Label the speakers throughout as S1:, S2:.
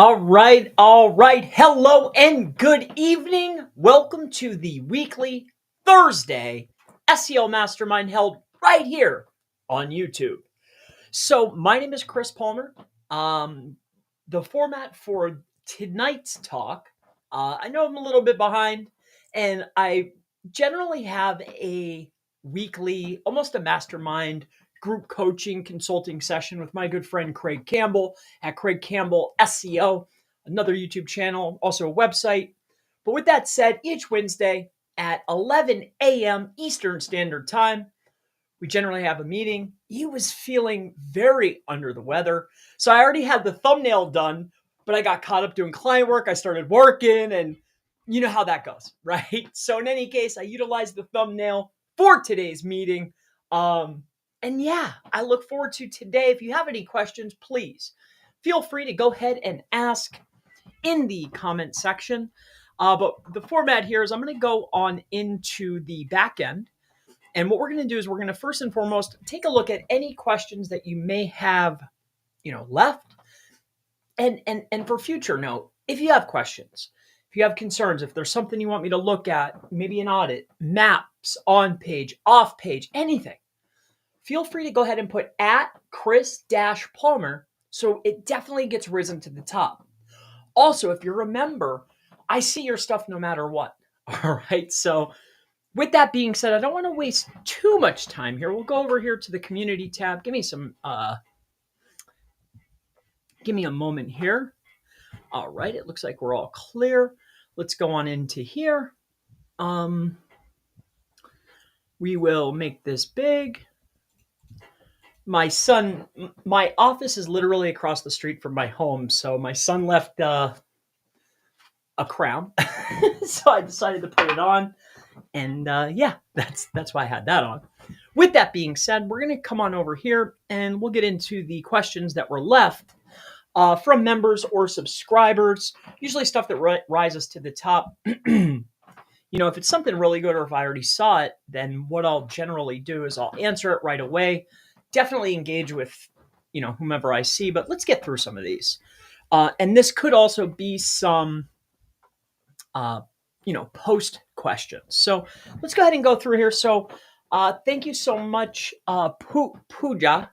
S1: All right. Hello and good evening. Welcome to the weekly Thursday SEO Mastermind held right here on YouTube. So my name is Chris Palmer. The format for tonight's talk, I know I'm a little bit behind, and I generally have a weekly, almost a mastermind group coaching consulting session with my good friend Craig Campbell at Craig Campbell SEO, another YouTube channel, also a website. But with that said, each Wednesday at 11 a.m. Eastern Standard Time, we generally have a meeting. He was feeling very under the weather. So I already had the thumbnail done, but I got caught up doing client work. I started working, and you know how that goes, right? So in any case, I utilized the thumbnail for today's meeting. And yeah, I look forward to today. If you have any questions, please feel free to go ahead and ask in the comment section. But the format here is I'm going to go on into the back end. And what we're going to do is we're going to first and foremost take a look at any questions that you may have, left. And for future note, if you have questions, if you have concerns, if there's something you want me to look at, maybe an audit, maps, on page, off page, anything, feel free to go ahead and put at Chris-Palmer so it definitely gets risen to the top. Also, if you remember, I see your stuff no matter what. All right. So with that being said, I don't want to waste too much time here. We'll go over here to the community tab. Give me a moment here. All right. It looks like we're all clear. Let's go on into here. We will make this big. My office is literally across the street from my home. So my son left a crown. So I decided to put it on. And that's why I had that on. With that being said, we're going to come on over here and we'll get into the questions that were left from members or subscribers, usually stuff that rises to the top. If it's something really good or if I already saw it, then what I'll generally do is I'll answer it right away. Definitely engage with, whomever I see, but let's get through some of these. And this could also be some, post questions. So let's go ahead and go through here. So thank you so much, Pooja.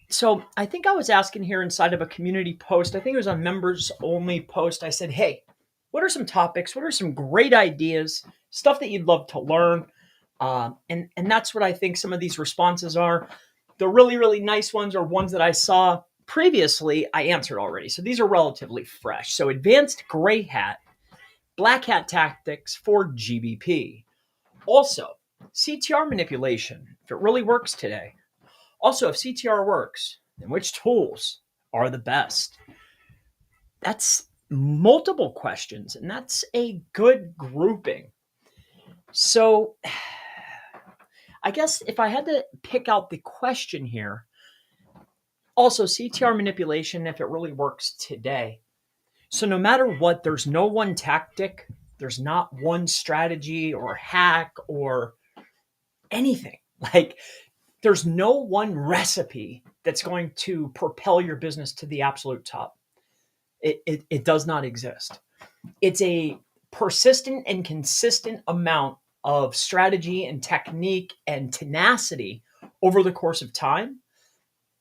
S1: So I think I was asking here inside of a community post. I think it was a members only post. I said, hey, what are some topics? What are some great ideas, stuff that you'd love to learn? And that's what I think some of these responses are. The really, really nice ones are ones that I saw previously. I answered already. So these are relatively fresh. So advanced gray hat, black hat tactics for GBP. Also, CTR manipulation, if it really works today. Also, if CTR works, then which tools are the best? That's multiple questions, and that's a good grouping. So I guess if I had to pick out the question here, also CTR manipulation, if it really works today. So no matter what, there's no one tactic, there's not one strategy or hack or anything. Like there's no one recipe that's going to propel your business to the absolute top. It does not exist. It's a persistent and consistent amount of strategy and technique and tenacity over the course of time.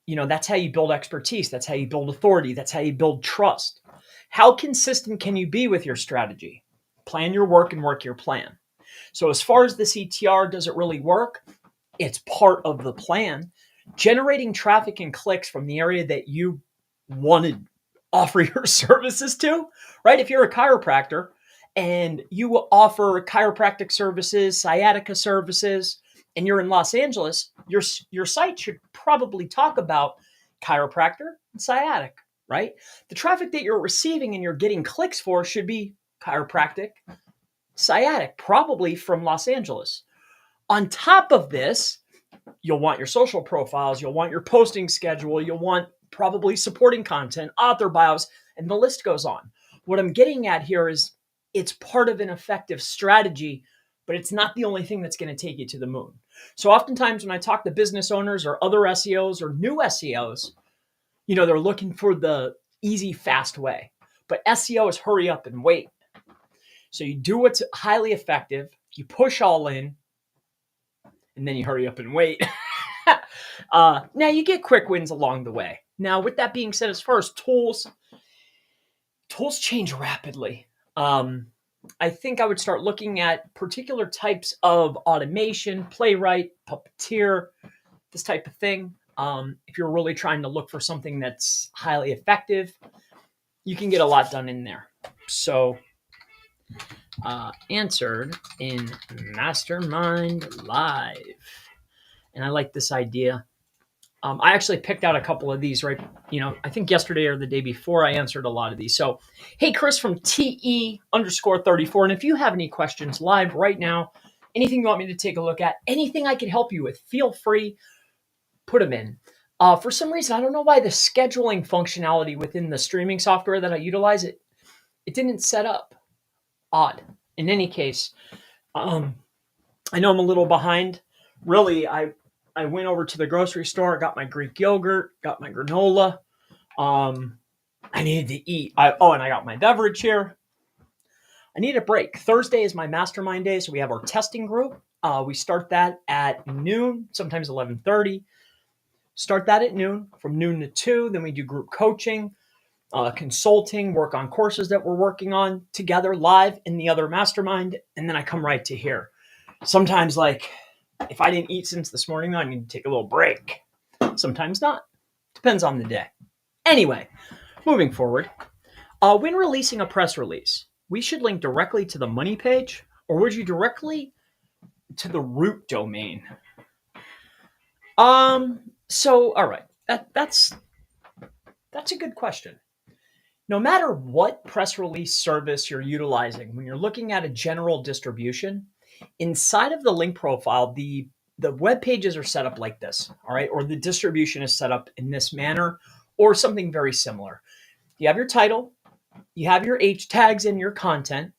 S1: That's how you build expertise. That's how you build authority. That's how you build trust. How consistent can you be with your strategy? Plan your work and work your plan. So as far as the CTR, does it really work? It's part of the plan. Generating traffic and clicks from the area that you want to offer your services to, right? If you're a chiropractor and you offer chiropractic services, sciatica services, and you're in Los Angeles, your site should probably talk about chiropractor and sciatic, right? The traffic that you're receiving and you're getting clicks for should be chiropractic, sciatic, probably from Los Angeles. On top of this, you'll want your social profiles, you'll want your posting schedule, you'll want probably supporting content, author bios, and the list goes on. What I'm getting at here is it's part of an effective strategy, but it's not the only thing that's going to take you to the moon. So oftentimes when I talk to business owners or other SEOs or new SEOs, they're looking for the easy, fast way. But SEO is hurry up and wait. So you do what's highly effective, you push all in, and then you hurry up and wait. Now you get quick wins along the way. Now, with that being said, as far as tools change rapidly. I think I would start looking at particular types of automation, Playwright, Puppeteer, this type of thing. If you're really trying to look for something that's highly effective, you can get a lot done in there. So, answered in Mastermind Live. And I like this idea. I actually picked out a couple of these, right? I think yesterday or the day before I answered a lot of these. So, hey, Chris from TE_34. And if you have any questions live right now, anything you want me to take a look at, anything I can help you with, feel free, put them in. For some reason, I don't know why the scheduling functionality within the streaming software that I utilize, it didn't set up. Odd. In any case, I know I'm a little behind. Really, I went over to the grocery store, got my Greek yogurt, got my granola. I needed to eat. And I got my beverage here. I need a break. Thursday is my mastermind day, so we have our testing group. We start that at noon, sometimes 11:30. Start that at noon, from noon to 2. Then we do group coaching, consulting, work on courses that we're working on together live in the other mastermind, and then I come right to here. Sometimes, like, if I didn't eat since this morning, I need to take a little break. Sometimes not. Depends on the day. Anyway, moving forward. When releasing a press release, we should link directly to the money page, or would you directly to the root domain? So, all right. That's a good question. No matter what press release service you're utilizing, when you're looking at a general distribution, inside of the link profile, the web pages are set up like this, all right? Or the distribution is set up in this manner, or something very similar. You have your title, you have your H tags in your content.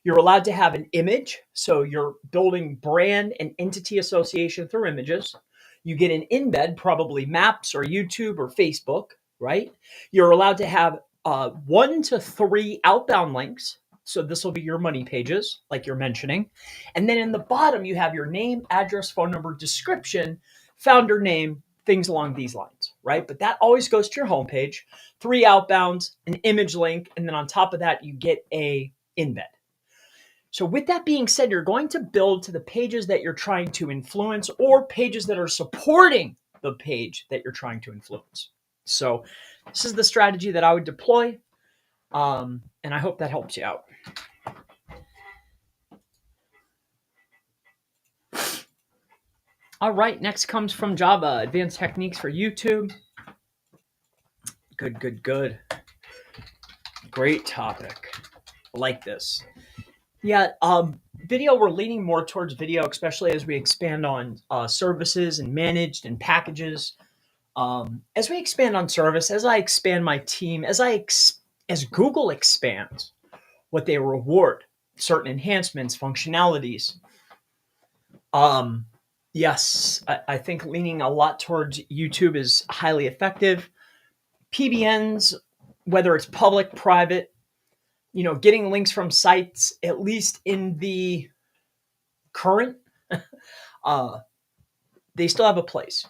S1: You're allowed to have an image, so you're building brand and entity association through images. You get an embed, probably Maps or YouTube or Facebook, right? You're allowed to have 1 to 3 outbound links. So this will be your money pages, like you're mentioning. And then in the bottom, you have your name, address, phone number, description, founder name, things along these lines, right? But that always goes to your homepage. 3 outbounds, an image link, and then on top of that, you get a embed. So with that being said, you're going to build to the pages that you're trying to influence or pages that are supporting the page that you're trying to influence. So this is the strategy that I would deploy, and I hope that helps you out. All right, next comes from Java, advanced techniques for YouTube. Good. Great topic. I like this. Yeah, video, we're leaning more towards video, especially as we expand on services and managed and packages. As we expand on service, as I expand my team, as Google expands what they reward, certain enhancements, functionalities. Yes, I think leaning a lot towards YouTube is highly effective. PBNs, whether it's public, private, getting links from sites, at least in the current, they still have a place.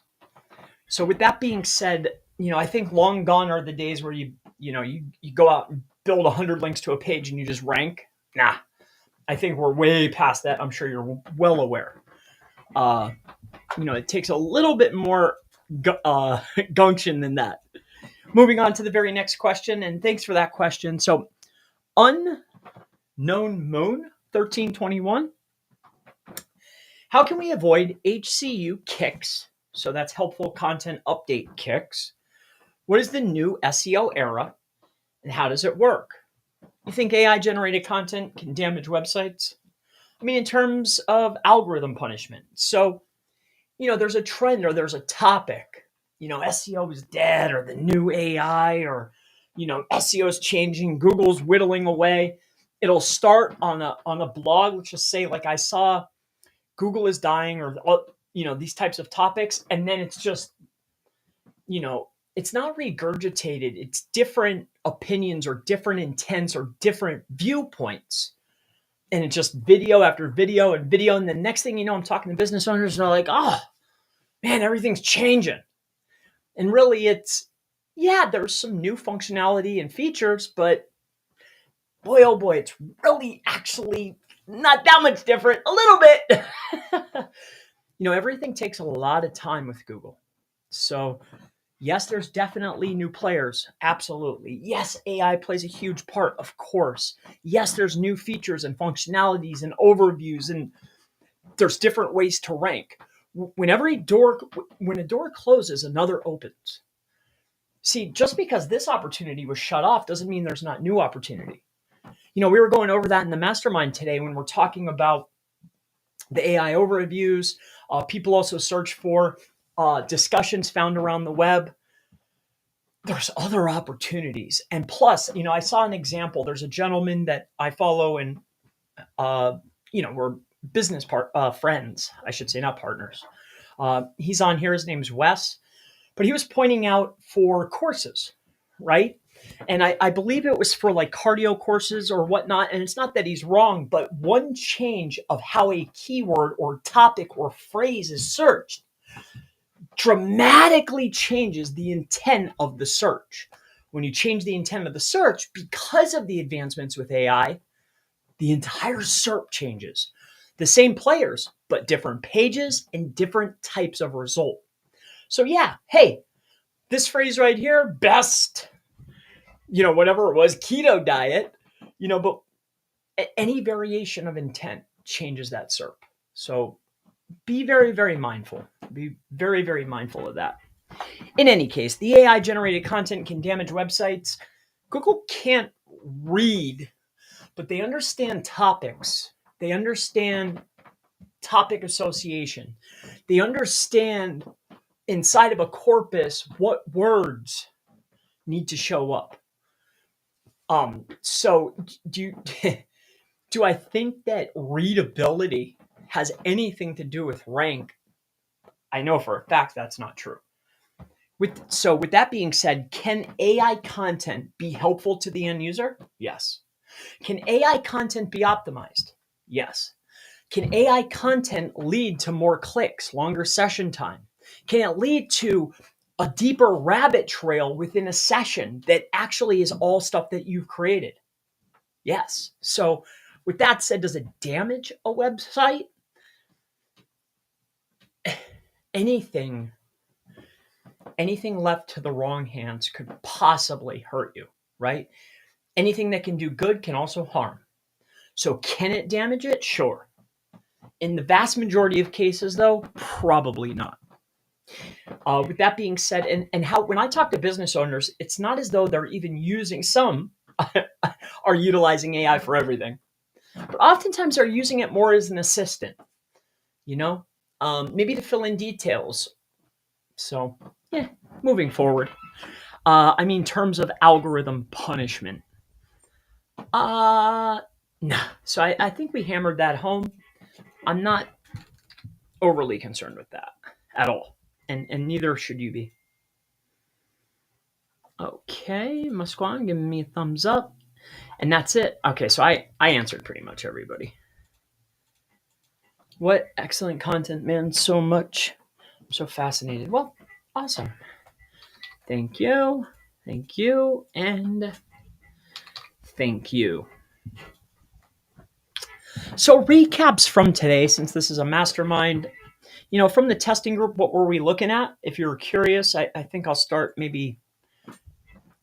S1: So with that being said, I think long gone are the days where you go out and build 100 links to a page and you just rank. Nah, I think we're way past that. I'm sure you're well aware. It takes a little bit more gumption than that. Moving on to the very next question, and thanks for that question. So, Unknown Moon 1321. How can we avoid HCU kicks? So that's helpful content update kicks. What is the new SEO era, and how does it work? You think AI generated content can damage websites? I mean, in terms of algorithm punishment. So, there's a trend or there's a topic. SEO is dead, or the new AI, or SEO is changing, Google's whittling away. It'll start on a blog. Let's just say, like, I saw Google is dying, or these types of topics, and then it's just it's not regurgitated. It's different opinions or different intents or different viewpoints. And it's just video after video and video. And the next thing you know, I'm talking to business owners and they're like, oh, man, everything's changing. And really yeah, there's some new functionality and features, but boy, oh boy, it's really actually not that much different, a little bit. Everything takes a lot of time with Google. So yes, there's definitely new players. Absolutely. Yes, AI plays a huge part, of course. Yes, there's new features and functionalities and overviews, and there's different ways to rank. When a door closes, another opens. See, just because this opportunity was shut off doesn't mean there's not new opportunity. We were going over that in the mastermind today when we're talking about the AI overviews. People also search for discussions found around the web. There's other opportunities. And plus, I saw an example. There's a gentleman that I follow and, we're business friends, I should say, not partners. He's on here. His name's Wes, but he was pointing out for courses, right? And I believe it was for like cardio courses or whatnot. And it's not that he's wrong, but one change of how a keyword or topic or phrase is searched dramatically changes the intent of the search. When you change the intent of the search, because of the advancements with AI, the entire SERP changes. The same players, but different pages and different types of result. So yeah, hey, this phrase right here, best, whatever it was, keto diet, but any variation of intent changes that SERP. So be very, very mindful. Be very, very mindful of that. In any case, the AI generated content can damage websites. Google can't read, but they understand topics. They understand topic association. They understand inside of a corpus what words need to show up. So do I think that readability has anything to do with rank? I know for a fact that's not true. With that being said, can AI content be helpful to the end user? Yes. Can AI content be optimized? Yes. Can AI content lead to more clicks, longer session time? Can it lead to a deeper rabbit trail within a session that actually is all stuff that you've created? Yes. So with that said, does it damage a website? Anything left to the wrong hands could possibly hurt you, right? Anything that can do good can also harm. So can it damage it? Sure. In the vast majority of cases, though, probably not. With that being said, and how when I talk to business owners, it's not as though they're even using, some are utilizing AI for everything, but oftentimes they're using it more as an assistant, maybe to fill in details. So yeah, moving forward. Terms of algorithm punishment. No. So I think we hammered that home. I'm not overly concerned with that at all. And neither should you be. Okay, Musquan giving me a thumbs up. And that's it. Okay, so I answered pretty much everybody. What excellent content, man. So much. I'm so fascinated. Well, awesome. Thank you. Thank you. And thank you. So recaps from today, since this is a mastermind, from the testing group, what were we looking at? If you're curious, I think I'll start maybe.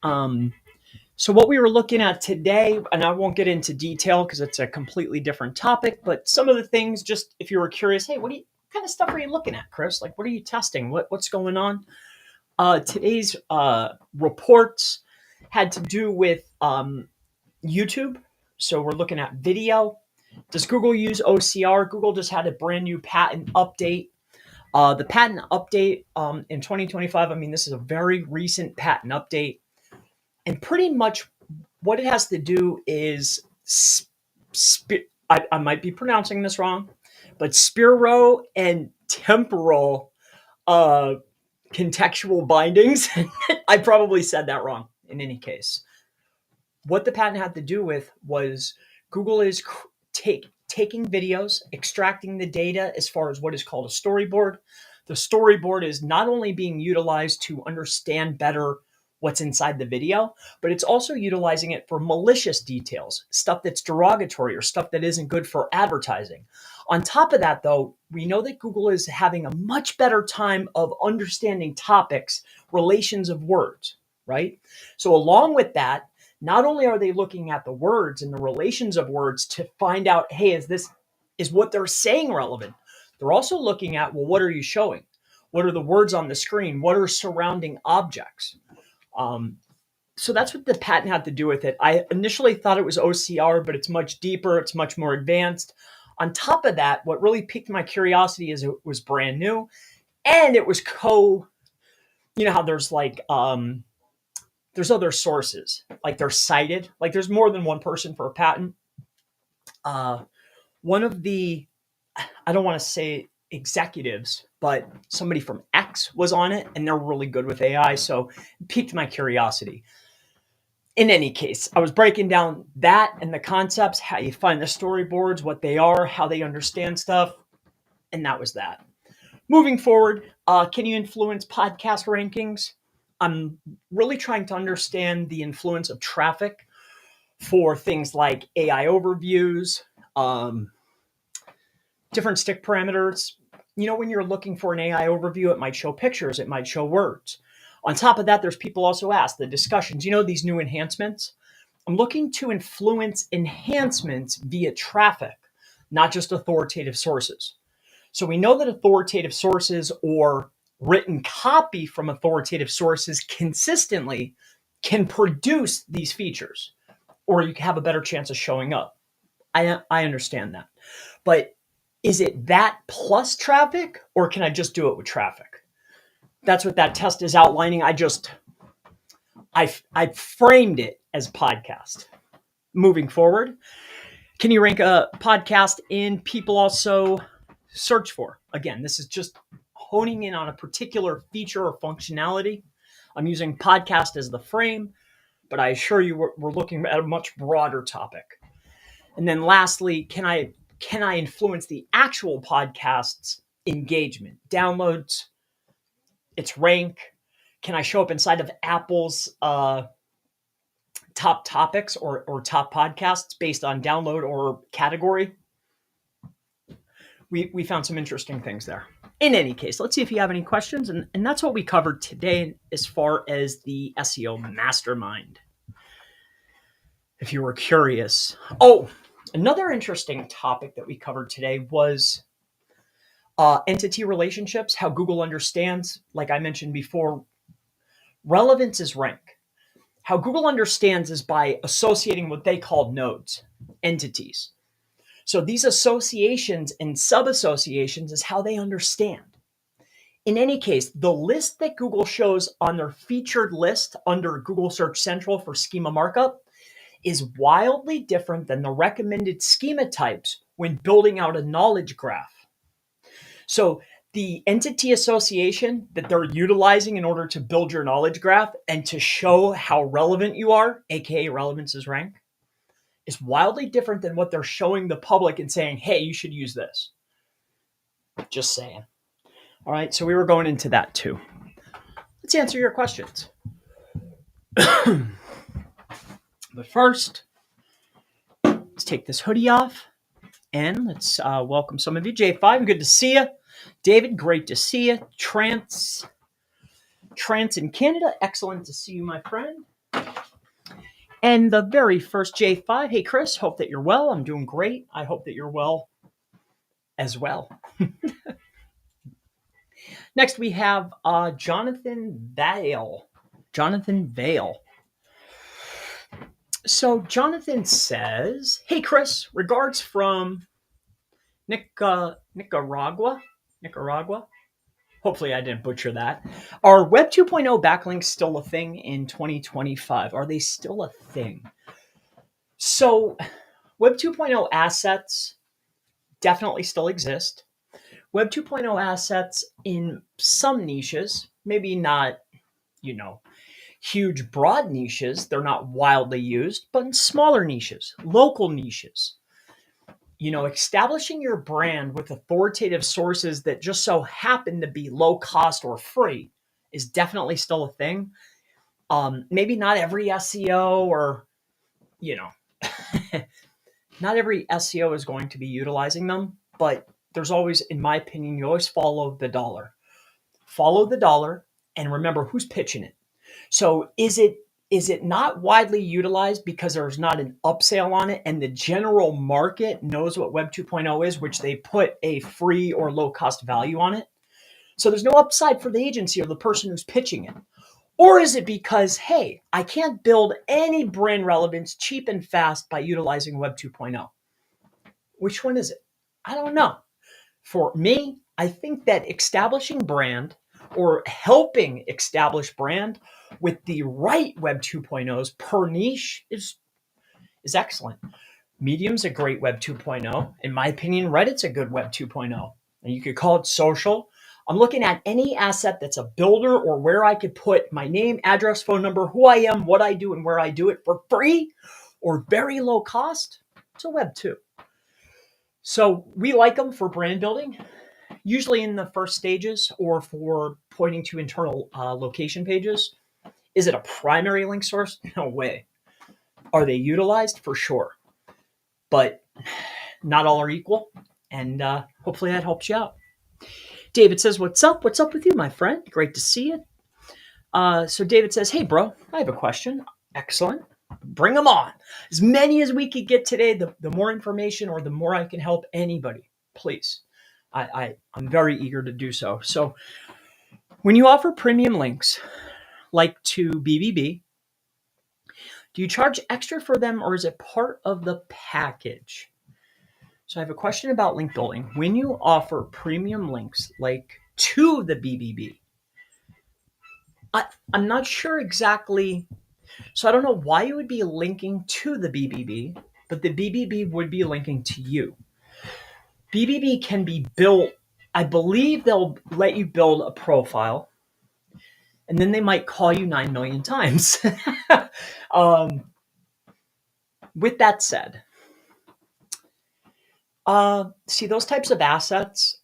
S1: So what we were looking at today, and I won't get into detail because it's a completely different topic, but some of the things, just if you were curious, hey, what kind of stuff are you looking at, Chris? Like, what are you testing? What's going on? Today's reports had to do with YouTube. So we're looking at video. Does Google use OCR? Google just had a brand new patent update. The patent update in 2025, this is a very recent patent update. And pretty much what it has to do is, I might be pronouncing this wrong, but spiro and temporal contextual bindings. I probably said that wrong in any case. What the patent had to do with was Google is taking videos, extracting the data as far as what is called a storyboard. The storyboard is not only being utilized to understand better what's inside the video, but it's also utilizing it for malicious details, stuff that's derogatory or stuff that isn't good for advertising. On top of that, though, we know that Google is having a much better time of understanding topics, relations of words, right? So along with that, not only are they looking at the words and the relations of words to find out, hey, is what they're saying relevant? They're also looking at, well, what are you showing? What are the words on the screen? What are surrounding objects? So that's what the patent had to do with it. I initially thought it was OCR, but it's much deeper. It's much more advanced. On top of that, what really piqued my curiosity is it was brand new, and it was you know how there's like, there's other sources, like they're cited, like there's more than one person for a patent. One of the, I don't want to say executives, but somebody from X was on it, and they're really good with AI. So it piqued my curiosity. In any case, I was breaking down that and the concepts, how you find the storyboards, what they are, how they understand stuff. And that was that. Moving forward, can you influence podcast rankings? I'm really trying to understand the influence of traffic for things like AI overviews, different stick parameters. You know, when you're looking for an AI overview, it might show pictures, it might show words. On top of that, there's people also ask the discussions, you know, these new enhancements. I'm looking to influence enhancements via traffic, not just authoritative sources. So we know that authoritative sources or written copy from authoritative sources consistently can produce these features, or you can have a better chance of showing up. I understand that. But is it that plus traffic, or can I just do it with traffic? That's what that test is outlining. I framed it as podcast. Moving forward, can you rank a podcast in people also search for? Again, this is just honing in on a particular feature or functionality. I'm using podcast as the frame, but I assure you we're looking at a much broader topic. And then lastly, can I influence the actual podcast's engagement, downloads, its rank? Can I show up inside of Apple's top topics or top podcasts based on download or category? We found some interesting things there. In any case, let's see if you have any questions. And that's what we covered today as far as the SEO Mastermind, if you were curious. Oh, another interesting topic that we covered today was entity relationships, how Google understands, like I mentioned before, relevance is rank. How Google understands is by associating what they call nodes, entities. So these associations and sub-associations is how they understand. In any case, the list that Google shows on their featured list under Google Search Central for schema markup is wildly different than the recommended schema types when building out a knowledge graph. So the entity association that they're utilizing in order to build your knowledge graph and to show how relevant you are, aka relevance is rank, is wildly different than what they're showing the public and saying, hey, you should use this. Just saying. All right, so we were going into that too. Let's answer your questions. But first, let's take this hoodie off and let's welcome some of you. J5, good to see you. David, great to see you. Trance in Canada, excellent to see you, my friend. And the very first J5, hey Chris, hope that you're well. I'm doing great. I hope that you're well as well. Next, we have Jonathan Vale. So Jonathan says, hey Chris, regards from Nicaragua. Hopefully I didn't butcher that. Are Web 2.0 backlinks still a thing in 2025? Are they still a thing? So Web 2.0 assets definitely still exist. Web 2.0 assets in some niches, maybe not, huge broad niches. They're not wildly used, but in smaller niches, local niches, establishing your brand with authoritative sources that just so happen to be low cost or free is definitely still a thing. Maybe not every SEO or, you know, not every SEO is going to be utilizing them, but there's always, in my opinion, you always follow the dollar. Follow the dollar and remember who's pitching it. So is it not widely utilized because there's not an upsell on it and the general market knows what Web 2.0 is, which they put a free or low cost value on it? So there's no upside for the agency or the person who's pitching it. Or is it because, hey, I can't build any brand relevance cheap and fast by utilizing Web 2.0? Which one is it? I don't know. For me, I think that establishing brand or helping establish brand with the right Web 2.0s per niche is excellent. Medium's a great Web 2.0. In my opinion, Reddit's a good Web 2.0. And you could call it social. I'm looking at any asset that's a builder or where I could put my name, address, phone number, who I am, what I do, and where I do it for free or very low cost. It's a Web 2. So we like them for brand building, usually in the first stages or for pointing to internal location pages. Is it a primary link source? No way. Are they utilized? For sure. But not all are equal. And hopefully that helps you out. David says, what's up? What's up with you, my friend? Great to see you. So David says, hey, bro, I have a question. Excellent. Bring them on. As many as we could get today, the more information or the more I can help anybody, please. I'm very eager to do so. So when you offer premium links, like to BBB, do you charge extra for them or is it part of the package? So I have a question about link building. When you offer premium links like to the BBB, I'm not sure exactly. So I don't know why you would be linking to the BBB, but the BBB would be linking to you. BBB can be built. I believe they'll let you build a profile and then they might call you 9 million times. With that said, see those types of assets,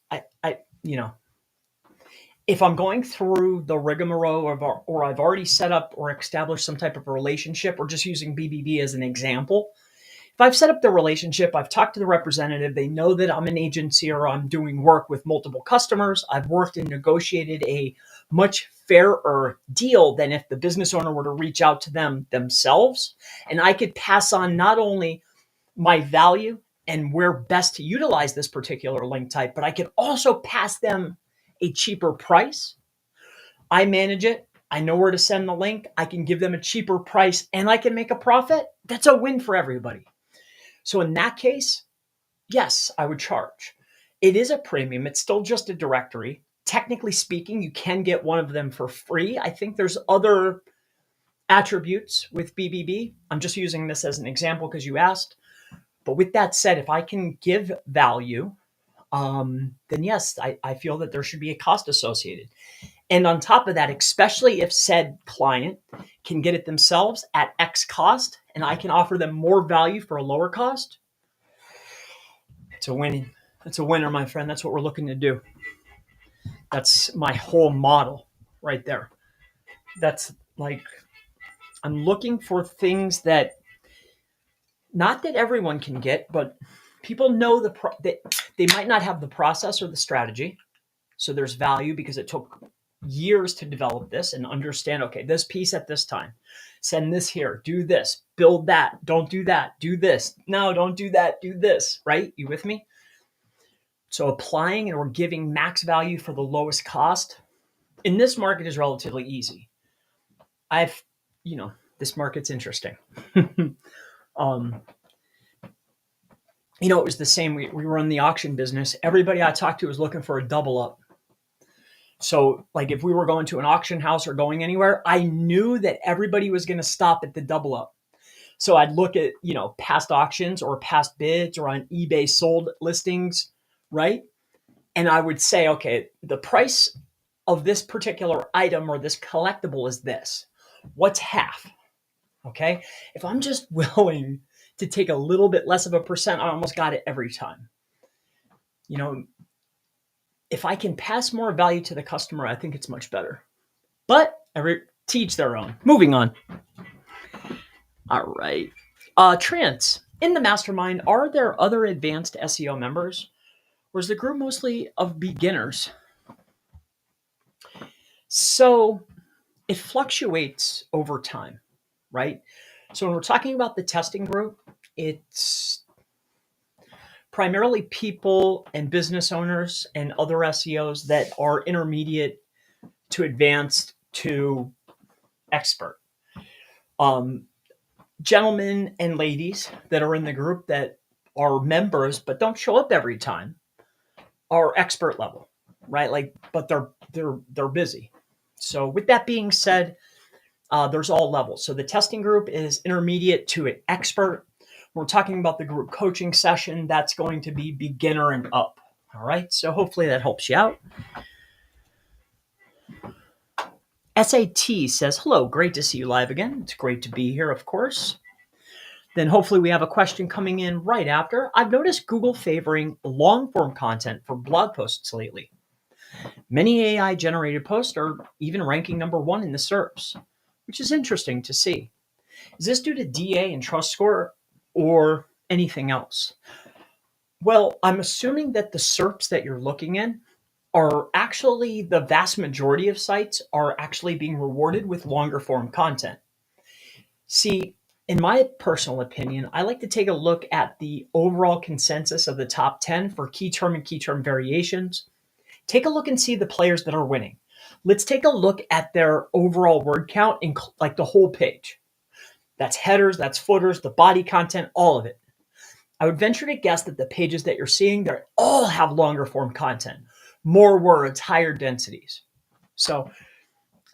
S1: if I'm going through the rigmarole or I've already set up or established some type of relationship, or just using BBB as an example, if I've set up the relationship, I've talked to the representative, they know that I'm an agency or I'm doing work with multiple customers, I've worked and negotiated a much fairer deal than if the business owner were to reach out to them themselves. And I could pass on not only my value and where best to utilize this particular link type, but I could also pass them a cheaper price. I manage it. I know where to send the link. I can give them a cheaper price and I can make a profit. That's a win for everybody. So in that case, yes, I would charge. It is a premium. It's still just a directory. Technically speaking, you can get one of them for free. I think there's other attributes with BBB. I'm just using this as an example because you asked. But with that said, if I can give value, then yes, I feel that there should be a cost associated. And on top of that, especially if said client can get it themselves at X cost, and I can offer them more value for a lower cost, it's a winning. It's a winner, my friend. That's what we're looking to do. That's my whole model right there. That's like, I'm looking for things that, not that everyone can get, but people know that they might not have the process or the strategy. So there's value because it took years to develop this and understand, okay, this piece at this time, send this here, do this, build that, don't do that, do this. No, don't do that, do this, right? You with me? So applying or giving max value for the lowest cost in this market is relatively easy. This market's interesting. It was the same. We were in the auction business. Everybody I talked to was looking for a double up. So like if we were going to an auction house or going anywhere, I knew that everybody was going to stop at the double up. So I'd look at, past auctions or past bids or on eBay sold listings, right? And I would say, okay, the price of this particular item or this collectible is this. What's half? Okay. If I'm just willing to take a little bit less of a percent, I almost got it every time. You know, if I can pass more value to the customer, I think it's much better. But teach their own. Moving on. All right. Trance. In the mastermind, are there other advanced SEO members? Or is the group mostly of beginners? So it fluctuates over time, right? So when we're talking about the testing group, it's primarily people and business owners and other SEOs that are intermediate to advanced to expert. Gentlemen and ladies that are in the group that are members but don't show up every time are expert level, right? Like, but they're busy. So with that being said, there's all levels. So the testing group is intermediate to an expert. We're talking about the group coaching session. That's going to be beginner and up. All right. So hopefully that helps you out. SAT says, hello, great to see you live again. It's great to be here, of course. Then hopefully we have a question coming in right after. I've noticed Google favoring long form content for blog posts lately. Many AI generated posts are even ranking #1 in the SERPs, which is interesting to see. Is this due to DA and trust score or anything else? Well, I'm assuming that the SERPs that you're looking in are actually, the vast majority of sites are actually being rewarded with longer form content. See, in my personal opinion, I like to take a look at the overall consensus of the top 10 for key term and key term variations. Take a look and see the players that are winning. Let's take a look at their overall word count in like the whole page. That's headers, that's footers, the body content, all of it. I would venture to guess that the pages that you're seeing, they all have longer form content, more words, higher densities. So,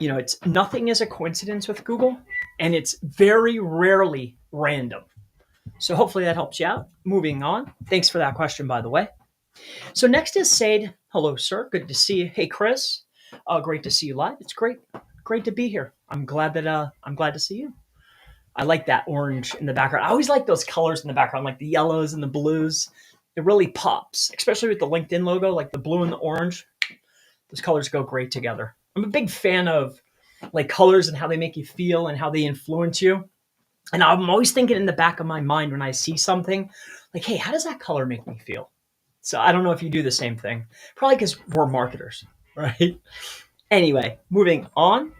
S1: it's nothing is a coincidence with Google, and it's very rarely random. So hopefully that helps you out. Moving on. Thanks for that question, by the way. So next is Said. Hello, sir. Good to see you. Hey, Chris. Great to see you live. It's great to be here. I'm glad to see you. I like that orange in the background. I always like those colors in the background, like the yellows and the blues. It really pops, especially with the LinkedIn logo, like the blue and the orange. Those colors go great together. I'm a big fan of like colors and how they make you feel and how they influence you. And I'm always thinking in the back of my mind when I see something, like, hey, how does that color make me feel? So I don't know if you do the same thing. Probably because we're marketers, right? Anyway, moving on.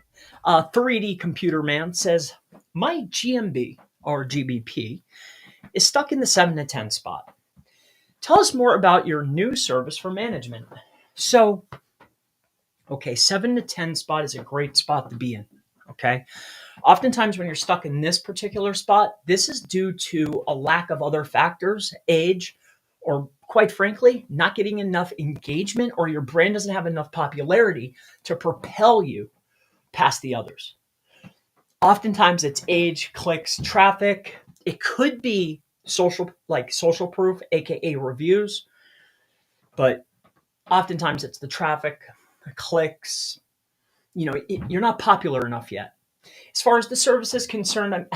S1: 3D Computer Man says, my GMB or GBP is stuck in the 7 to 10 spot. Tell us more about your new service for management. So, okay, 7 to 10 spot is a great spot to be in, okay? Oftentimes when you're stuck in this particular spot, this is due to a lack of other factors, age, or quite frankly, not getting enough engagement, or your brand doesn't have enough popularity to propel you past the others. Oftentimes it's age, clicks, traffic. It could be social proof, aka reviews, but oftentimes it's the traffic, the clicks. You're not popular enough yet. As far as the service is concerned,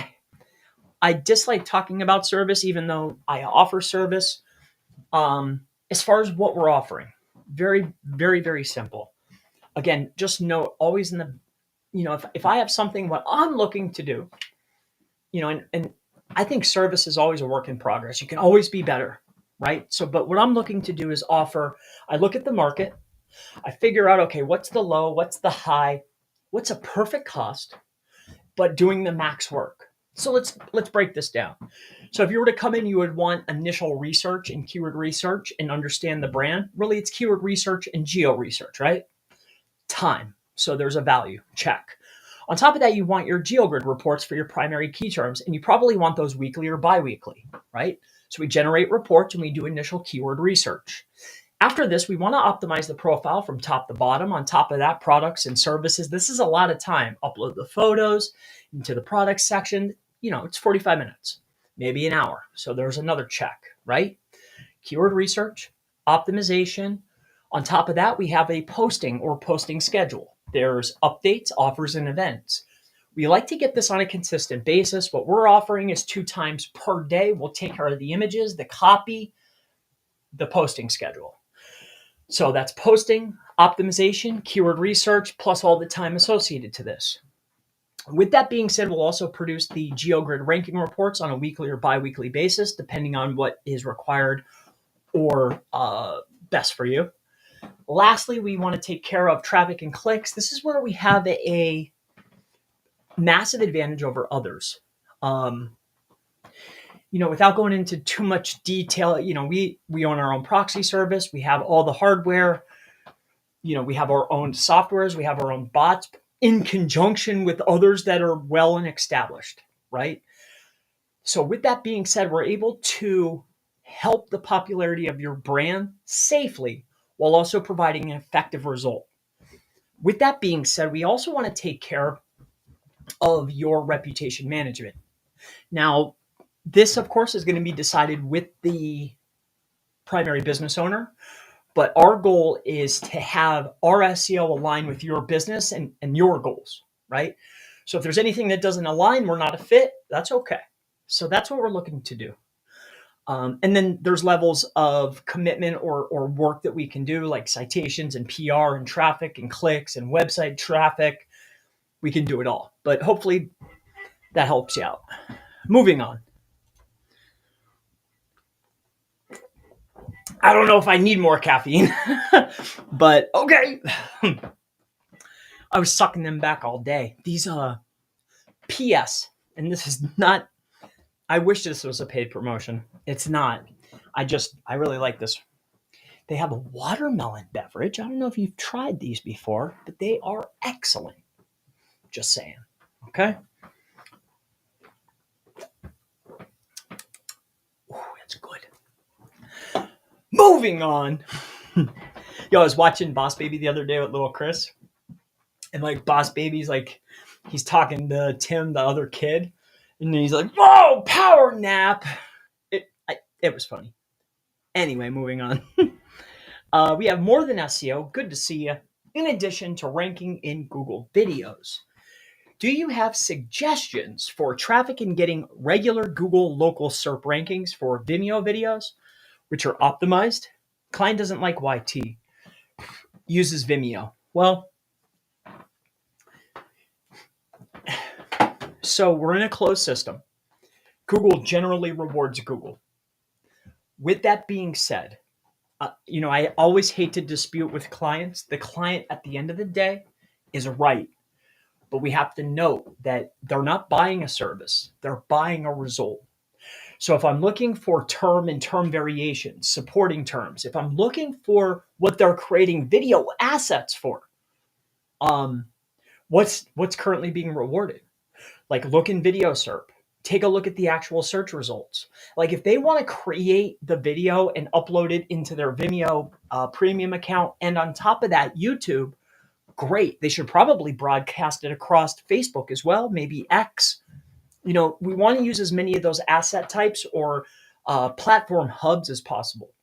S1: I dislike talking about service, even though I offer service. As far as what we're offering, very, very, very simple. Again, just note always in the, if I have something, what I'm looking to do, and I think service is always a work in progress. You can always be better, right? So, but what I'm looking to do is I look at the market, I figure out, okay, what's the low, what's the high, what's a perfect cost, but doing the max work. So let's break this down. So if you were to come in, you would want initial research and keyword research and understand the brand. Really, it's keyword research and geo research, right? Time. So there's a value. Check. On top of that, you want your GeoGrid reports for your primary key terms, and you probably want those weekly or bi-weekly, right? So we generate reports and we do initial keyword research. After this, we want to optimize the profile from top to bottom. On top of that, products and services. This is a lot of time. Upload the photos into the products section. It's 45 minutes, maybe an hour. So there's another check, right? Keyword research, optimization. On top of that, we have a posting or posting schedule. There's updates, offers, and events. We like to get this on a consistent basis. What we're offering is 2 times per day. We'll take care of the images, the copy, the posting schedule. So that's posting, optimization, keyword research, plus all the time associated to this. With that being said, we'll also produce the GeoGrid ranking reports on a weekly or bi-weekly basis, depending on what is required or best for you. Lastly, we want to take care of traffic and clicks. This is where we have a massive advantage over others. Without going into too much detail, we own our own proxy service. We have all the hardware. We have our own softwares. We have our own bots in conjunction with others that are well and established, right? So with that being said, we're able to help the popularity of your brand safely while also providing an effective result. With that being said, we also want to take care of your reputation management. Now, this, of course, is going to be decided with the primary business owner, but our goal is to have our SEO align with your business and your goals, right? So if there's anything that doesn't align, we're not a fit, that's okay. So that's what we're looking to do. And then there's levels of commitment or work that we can do, like citations and PR and traffic and clicks and website traffic. We can do it all, but hopefully that helps you out. Moving on. I don't know if I need more caffeine, but okay. I was sucking them back all day. These PS, and this is not, I wish this was a paid promotion. It's not. I really like this. They have a watermelon beverage. I don't know if you've tried these before, but they are excellent. Just saying. Okay. Ooh, that's good. Moving on. Yo, I was watching Boss Baby the other day with little Chris. And like Boss Baby's like, he's talking to Tim, the other kid. And then he's like, whoa, power nap. It was funny. Anyway, moving on. We have more than SEO. Good to see you. In addition to ranking in Google videos. Do you have suggestions for traffic and getting regular Google local SERP rankings for Vimeo videos, which are optimized? Client doesn't like YT. Uses Vimeo. Well, so we're in a closed system. Google generally rewards Google. With that being said, I always hate to dispute with clients. The client at the end of the day is right. But we have to note that they're not buying a service. They're buying a result. So if I'm looking for term and term variations, supporting terms, if I'm looking for what they're creating video assets for, what's currently being rewarded? Like look in Video SERP. Take a look at the actual search results. Like if they want to create the video and upload it into their Vimeo premium account, and on top of that, YouTube, great. They should probably broadcast it across Facebook as well, maybe X. We want to use as many of those asset types or platform hubs as possible.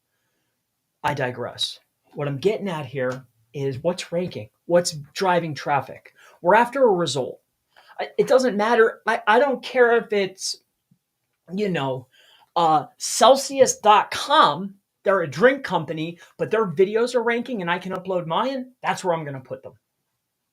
S1: I digress. What I'm getting at here is what's ranking, what's driving traffic. We're after a result. It doesn't matter. I don't care if it's, Celsius.com. They're a drink company, but their videos are ranking and I can upload mine. That's where I'm going to put them.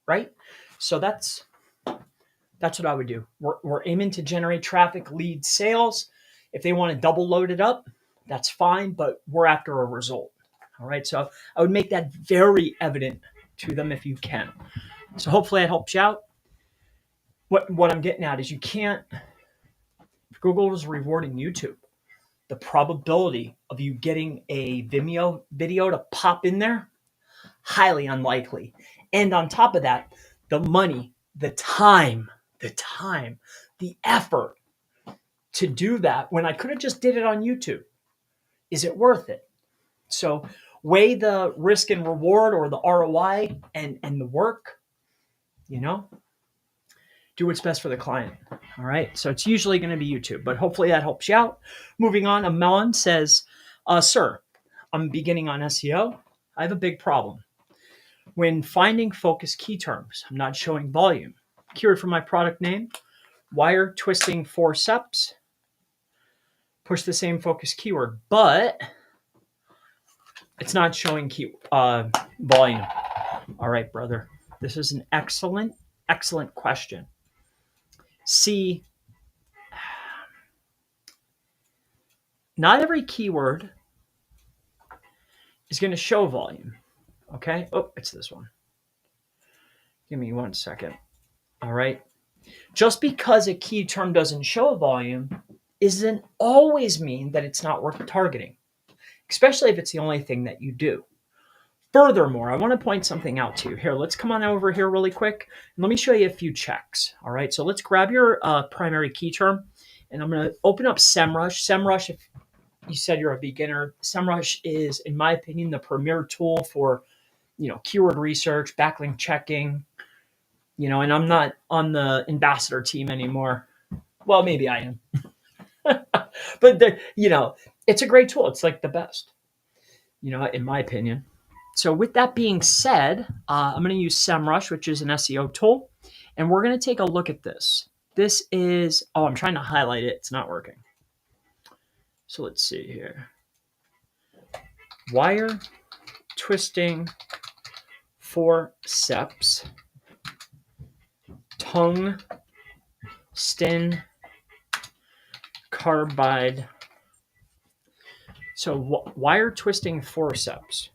S1: Right? So that's what I would do. We're aiming to generate traffic, lead, sales. If they want to double load it up, that's fine, but we're after a result. All right. So I would make that very evident to them if you can. So hopefully that helps you out. What I'm getting at is you can't, if Google is rewarding YouTube, the probability of you getting a Vimeo video to pop in there, highly unlikely. And on top of that, the money, the time, the effort to do that when I could have just did it on YouTube. Is it worth it? So weigh the risk and reward or the ROI and the work, do what's best for the client. All right. So it's usually going to be YouTube, but hopefully that helps you out. Moving on, Amelon says, sir, I'm beginning on SEO. I have a big problem. When finding focus key terms, I'm not showing volume. Keyword for my product name, wire twisting forceps. Push the same focus keyword, but it's not showing volume. All right, brother. This is an excellent question. See, not every keyword is going to show volume. Okay. Oh, it's this one. Give me 1 second. All right. Just because a key term doesn't show volume doesn't always mean that it's not worth targeting, especially if it's the only thing that you do. Furthermore, I want to point something out to you. Here, let's come on over here really quick. And let me show you a few checks. All right. So let's grab your primary key term, and I'm going to open up SEMrush. SEMrush, if you said you're a beginner, SEMrush is, in my opinion, the premier tool for, keyword research, backlink checking, and I'm not on the ambassador team anymore. Well, maybe I am. But, it's a great tool. It's like the best, in my opinion. So with that being said, I'm going to use SEMrush, which is an SEO tool, and we're going to take a look at this. This is, I'm trying to highlight it. It's not working. So let's see here. Wire twisting forceps, tungsten carbide. So wire twisting forceps.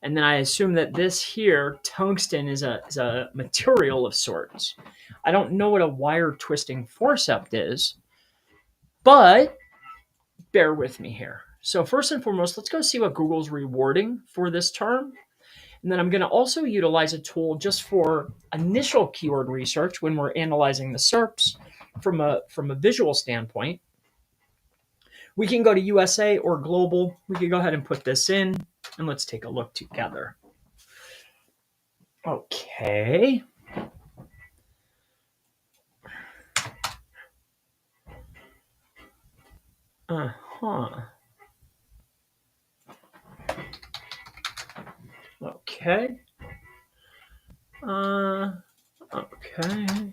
S1: And then I assume that this here, tungsten, is a material of sorts. I don't know what a wire twisting forceps is, but bear with me here. So first and foremost, let's go see what Google's rewarding for this term. And then I'm going to also utilize a tool just for initial keyword research when we're analyzing the SERPs from a visual standpoint. We can go to USA or global. We can go ahead and put this in, and let's take a look together. Okay. Okay. Okay.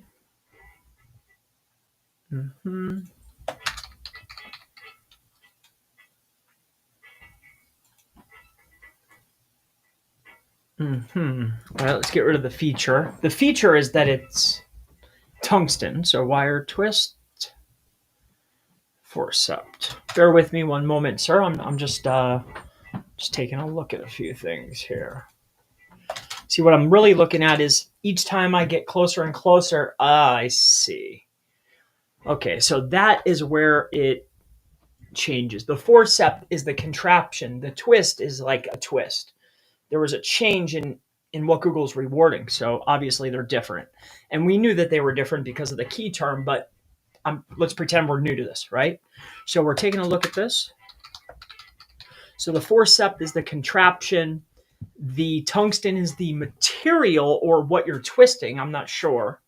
S1: All right, let's get rid of the feature. The feature is that it's tungsten, so wire twist forceps. Bear with me one moment, sir. I'm just taking a look at a few things here. See, what I'm really looking at is each time I get closer and closer, I see. Okay, so that is where it changes. The forceps is the contraption. The twist is like a twist. There was a change in what Google's rewarding. So obviously they're different. And we knew that they were different because of the key term, but let's pretend we're new to this, right? So we're taking a look at this. So the forceps is the contraption. The tungsten is the material or what you're twisting. I'm not sure.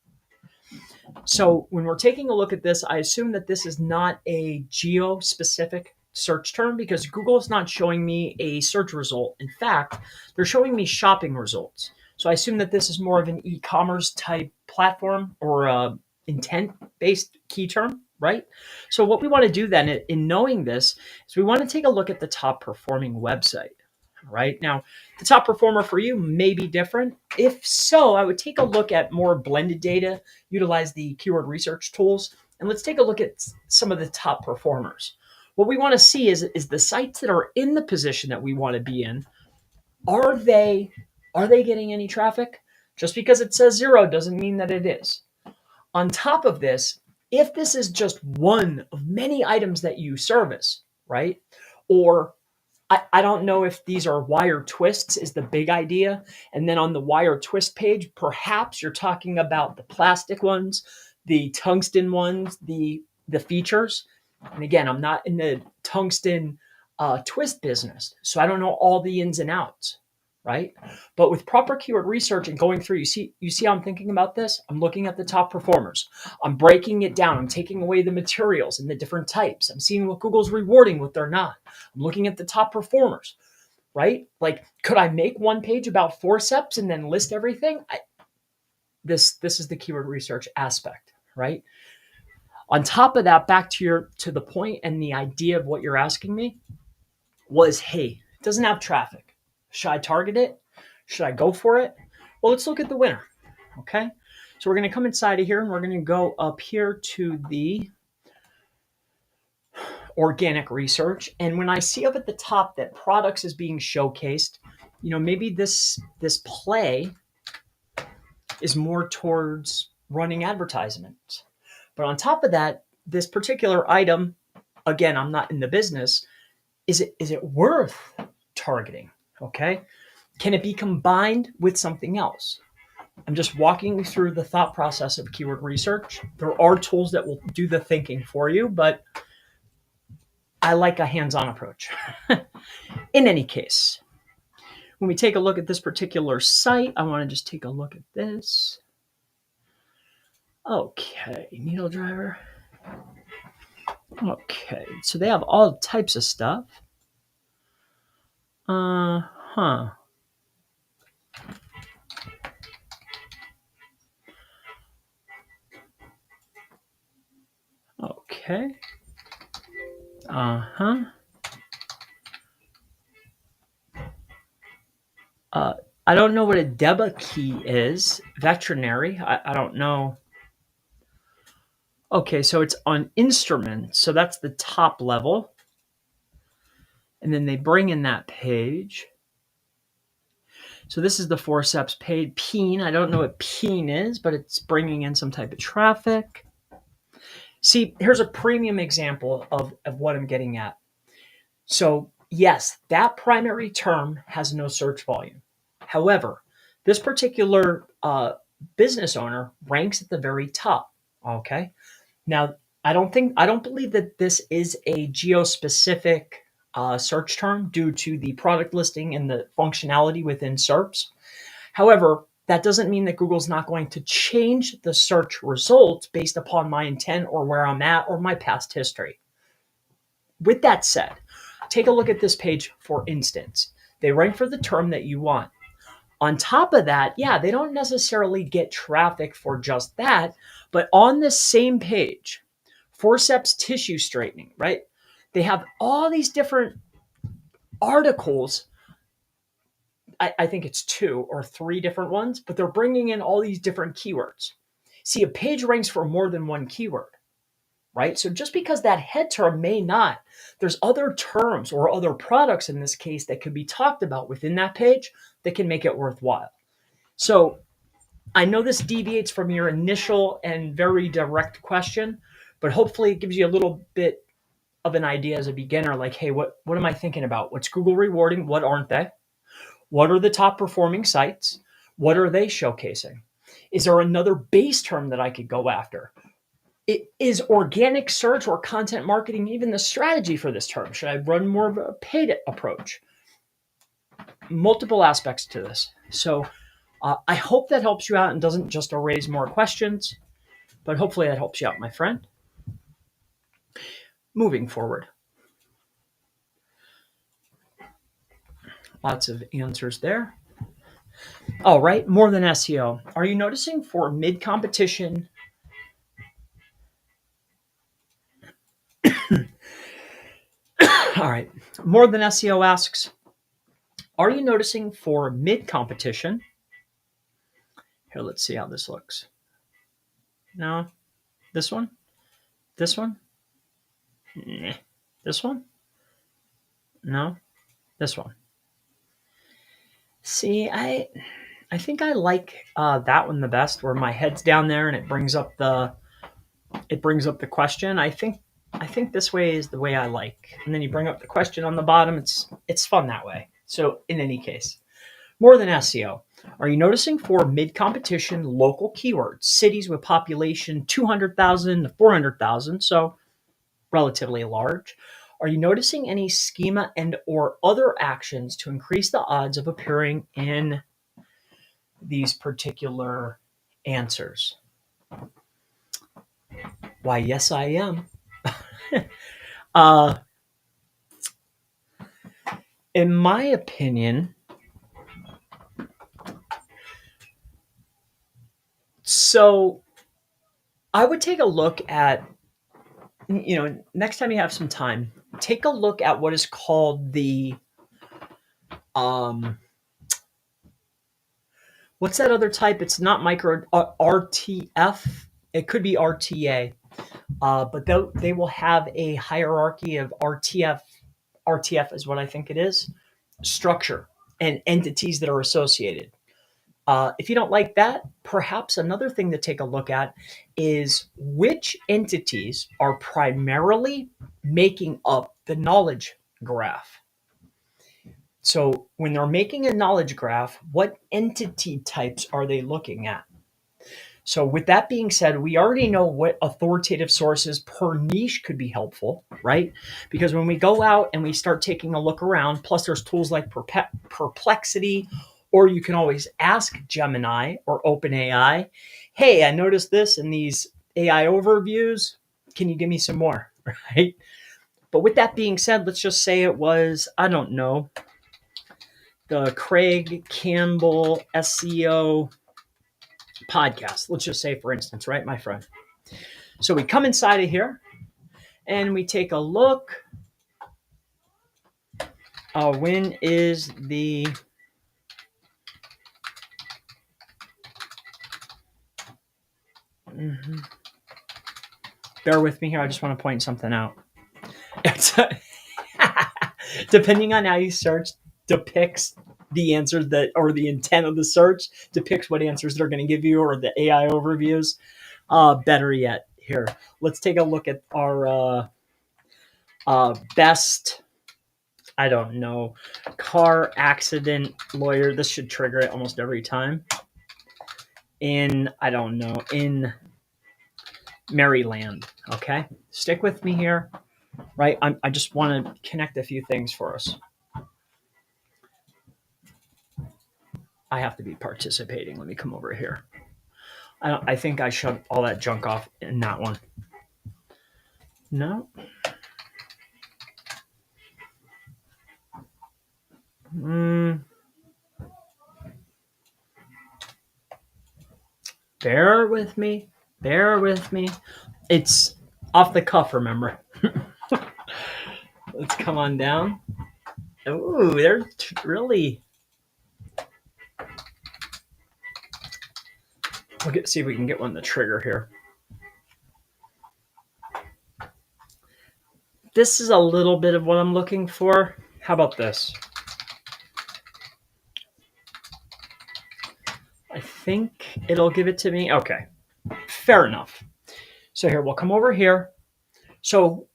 S1: So when we're taking a look at this, I assume that this is not a geo-specific search term because Google is not showing me a search result. In fact, they're showing me shopping results. So I assume that this is more of an e-commerce type platform or intent-based key term, right? So what we want to do then in knowing this is we want to take a look at the top performing website. Right now, the top performer for you may be different. If so, I would take a look at more blended data, utilize the keyword research tools, and let's take a look at some of the top performers. What we want to see is the sites that are in the position that we want to be in, are they getting any traffic? Just because it says 0 doesn't mean that it is. On top of this, if this is just one of many items that you service, right? Or I don't know if these are wire twists is the big idea. And then on the wire twist page, perhaps you're talking about the plastic ones, the tungsten ones, the features. And again, I'm not in the tungsten twist business, so I don't know all the ins and outs, right? But with proper keyword research and going through, you see how I'm thinking about this? I'm looking at the top performers. I'm breaking it down. I'm taking away the materials and the different types. I'm seeing what Google's rewarding, what they're not. I'm looking at the top performers. right? Like, could I make one page about forceps and then list everything? This is the keyword research aspect, right? On top of that, back to the point and the idea of what you're asking me was, hey, it doesn't have traffic. Should I target it? Should I go for it? Well, let's look at the winner. Okay. So we're going to come inside of here and we're going to go up here to the organic research. And when I see up at the top that products is being showcased, maybe this play is more towards running advertisements. But on top of that, this particular item, again, I'm not in the business. Is it worth targeting? Okay. Can it be combined with something else? I'm just walking through the thought process of keyword research. There are tools that will do the thinking for you, but I like a hands-on approach. In any case, when we take a look at this particular site, I want to just take a look at this. Okay, needle driver. Okay, so they have all types of stuff. Okay. I don't know what a DEBA key is. Veterinary. I don't know. Okay, so it's on instruments. So that's the top level. And then they bring in that page. So this is the forceps page. Peen. I don't know what peen is, but it's bringing in some type of traffic. See, here's a premium example of what I'm getting at. So yes, that primary term has no search volume. However, this particular business owner ranks at the very top. Okay. Now, I don't believe that this is a geo-specific search term due to the product listing and the functionality within SERPs. However, that doesn't mean that Google's not going to change the search results based upon my intent or where I'm at or my past history. With that said, take a look at this page, for instance. They rank for the term that you want. On top of that, yeah, they don't necessarily get traffic for just that, but on this same page, forceps tissue straightening, right? They have all these different articles. I think it's 2 or 3 different ones, but they're bringing in all these different keywords. See, a page ranks for more than one keyword, right? So just because that head term may not, there's other terms or other products in this case that could be talked about within that page that can make it worthwhile. So I know this deviates from your initial and very direct question, but hopefully it gives you a little bit of an idea as a beginner, like, hey, what am I thinking about? What's Google rewarding? What aren't they? What are the top performing sites? What are they showcasing? Is there another base term that I could go after? Is organic search or content marketing even the strategy for this term? Should I run more of a paid approach? Multiple aspects to this. So I hope that helps you out and doesn't just raise more questions, but hopefully that helps you out, my friend. Moving forward. Lots of answers there. All right, more than SEO. Are you noticing for mid-competition? All right, more than SEO asks, are you noticing for mid-competition? Here, let's see how this looks. No, this one? This one? Nah. This one? No, this one. See, I think I like that one the best, where my head's down there and it brings up the question. I think this way is the way I like. And then you bring up the question on the bottom. It's fun that way. So in any case, more than SEO. Are you noticing for mid-competition local keywords, cities with population 200,000 to 400,000, so relatively large? Are you noticing any schema and or other actions to increase the odds of appearing in these particular answers? Why, yes, I am. In my opinion, so I would take a look at, next time you have some time, take a look at what is called the, um, what's that other type? It's not micro, RTF. It could be RTA, but they will have a hierarchy of RTF. RTF is what I think it is, structure and entities that are associated. If you don't like that, perhaps another thing to take a look at is which entities are primarily making up the knowledge graph. So when they're making a knowledge graph, what entity types are they looking at? So with that being said, we already know what authoritative sources per niche could be helpful, right? Because when we go out and we start taking a look around, plus there's tools like Perplexity, or you can always ask Gemini or OpenAI, hey, I noticed this in these AI overviews. Can you give me some more, right? But with that being said, let's just say it was, I don't know, the Craig Campbell SEO podcast. Let's just say, for instance, right, my friend? So we come inside of here and we take a look. When is the bear with me here. I just want to point something out. Depending on how you search, depicts the answers that, or the intent of the search depicts what answers they're going to give you, or the AI overviews. Better yet, here, let's take a look at our best, I don't know, car accident lawyer. This should trigger it almost every time. In, I don't know, in Maryland. Okay, stick with me here, right? I just want to connect a few things for us. I have to be participating. Let me come over here. I think I shoved all that junk off in that one. No. Bear with me. Bear with me. It's off the cuff, remember. Let's come on down. Ooh, they're really... We'll see if we can get one to trigger here. This is a little bit of what I'm looking for. How about this? I think it'll give it to me. Okay, fair enough. So here, we'll come over here. So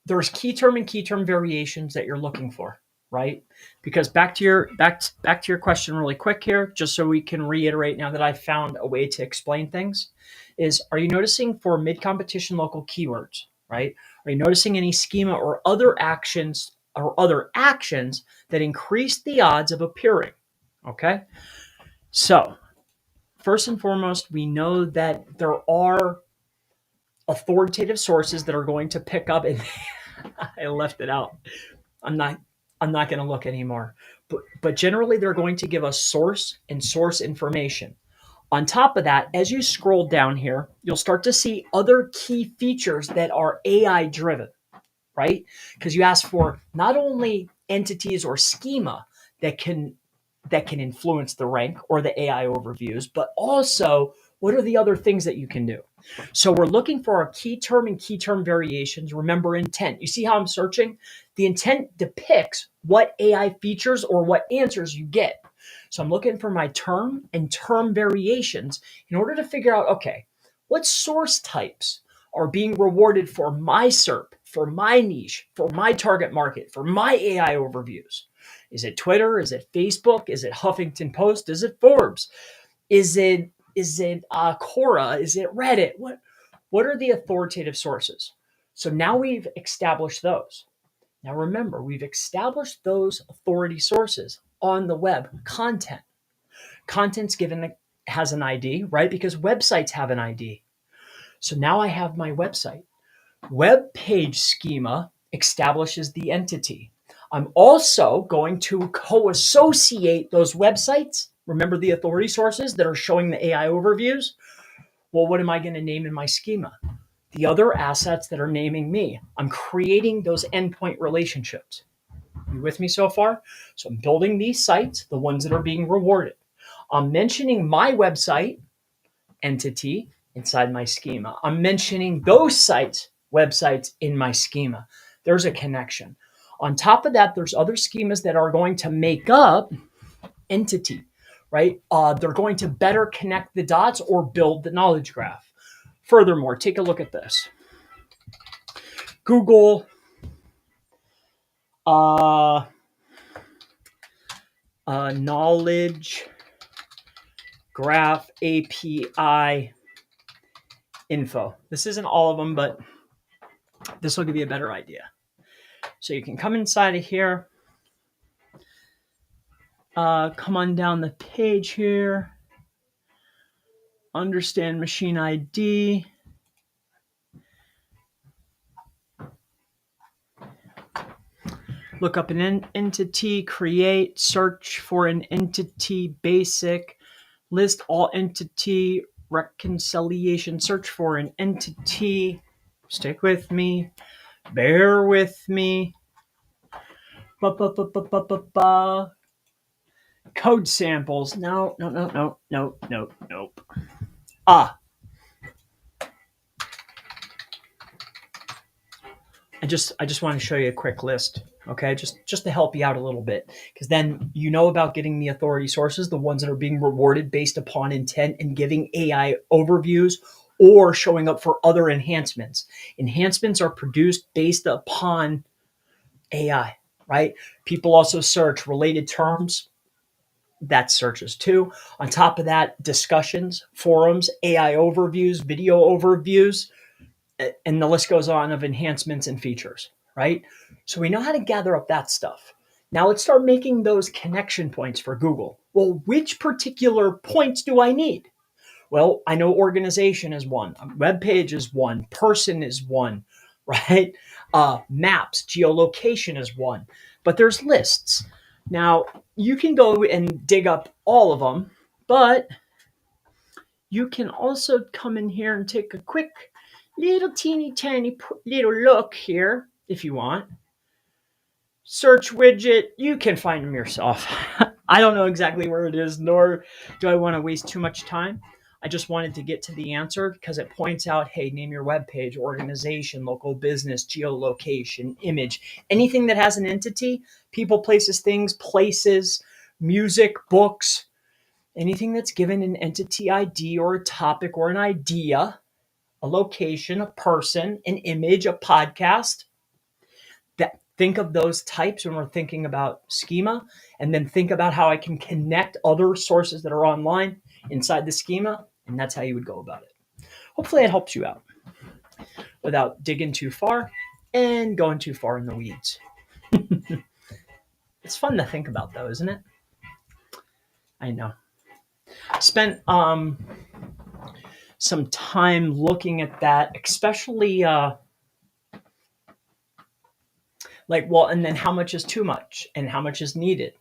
S1: there's key term and key term variations that you're looking for, right? Because back to your question really quick here, just so we can reiterate now that I've found a way to explain things, is, are you noticing for mid-competition local keywords, right? Are you noticing any schema or other actions that increase the odds of appearing? Okay. So first and foremost, we know that there are authoritative sources that are going to pick up, and I left it out. I'm not going to look anymore. But generally, they're going to give us source and source information. On top of that, as you scroll down here, you'll start to see other key features that are AI driven, right? Because you ask for not only entities or schema that can influence the rank or the AI overviews, but also what are the other things that you can do? So we're looking for our key term and key term variations. Remember intent. You see how I'm searching? The intent depicts what AI features or what answers you get. So I'm looking for my term and term variations in order to figure out, okay, what source types are being rewarded for my SERP, for my niche, for my target market, for my AI overviews. Is it Twitter? Is it Facebook? Is it Huffington Post? Is it Forbes? Is it Quora? Is it Reddit? What are the authoritative sources? So now we've established those. Now remember, we've established those authority sources on the web. Content's has an ID, right? Because websites have an ID. So now I have my website. Web page schema establishes the entity. I'm also going to co-associate those websites. Remember the authority sources that are showing the AI overviews? Well, what am I going to name in my schema? The other assets that are naming me. I'm creating those endpoint relationships. You with me so far? So I'm building these sites, the ones that are being rewarded. I'm mentioning my website entity inside my schema. I'm mentioning those sites, websites in my schema. There's a connection. On top of that, there's other schemas that are going to make up entity, right? They're going to better connect the dots or build the knowledge graph. Furthermore, take a look at this. Google knowledge graph API info. This isn't all of them, but this will give you a better idea. So you can come inside of here, come on down the page here, understand machine ID, look up an entity, create, search for an entity, basic, list all entity, reconciliation, search for an entity, stick with me, bear with me, code samples, no. I just want to show you a quick list, okay? Just to help you out a little bit, because then you know about getting the authority sources, the ones that are being rewarded based upon intent and giving AI overviews or showing up for other enhancements. Enhancements are produced based upon AI, right? People also search related terms. That's searches too. On top of that, discussions, forums, AI overviews, video overviews, and the list goes on of enhancements and features, right? So we know how to gather up that stuff. Now let's start making those connection points for Google. Well, which particular points do I need? Well, I know organization is one, web page is one, person is one, right? Maps, geolocation is one, but there's lists. Now you can go and dig up all of them, but you can also come in here and take a quick little teeny tiny little look here if you want. Search widget, you can find them yourself. I don't know exactly where it is, nor do I want to waste too much time. I just wanted to get to the answer because it points out, hey, name your web page, organization, local business, geolocation, image, anything that has an entity, people, places, things, places, music, books, anything that's given an entity ID or a topic or an idea, a location, a person, an image, a podcast. Think of those types when we're thinking about schema, and then think about how I can connect other sources that are online inside the schema, and that's how you would go about it. Hopefully it helps you out without digging too far and going too far in the weeds. It's fun to think about though, isn't it? I know. Spent some time looking at that, especially and then how much is too much and how much is needed?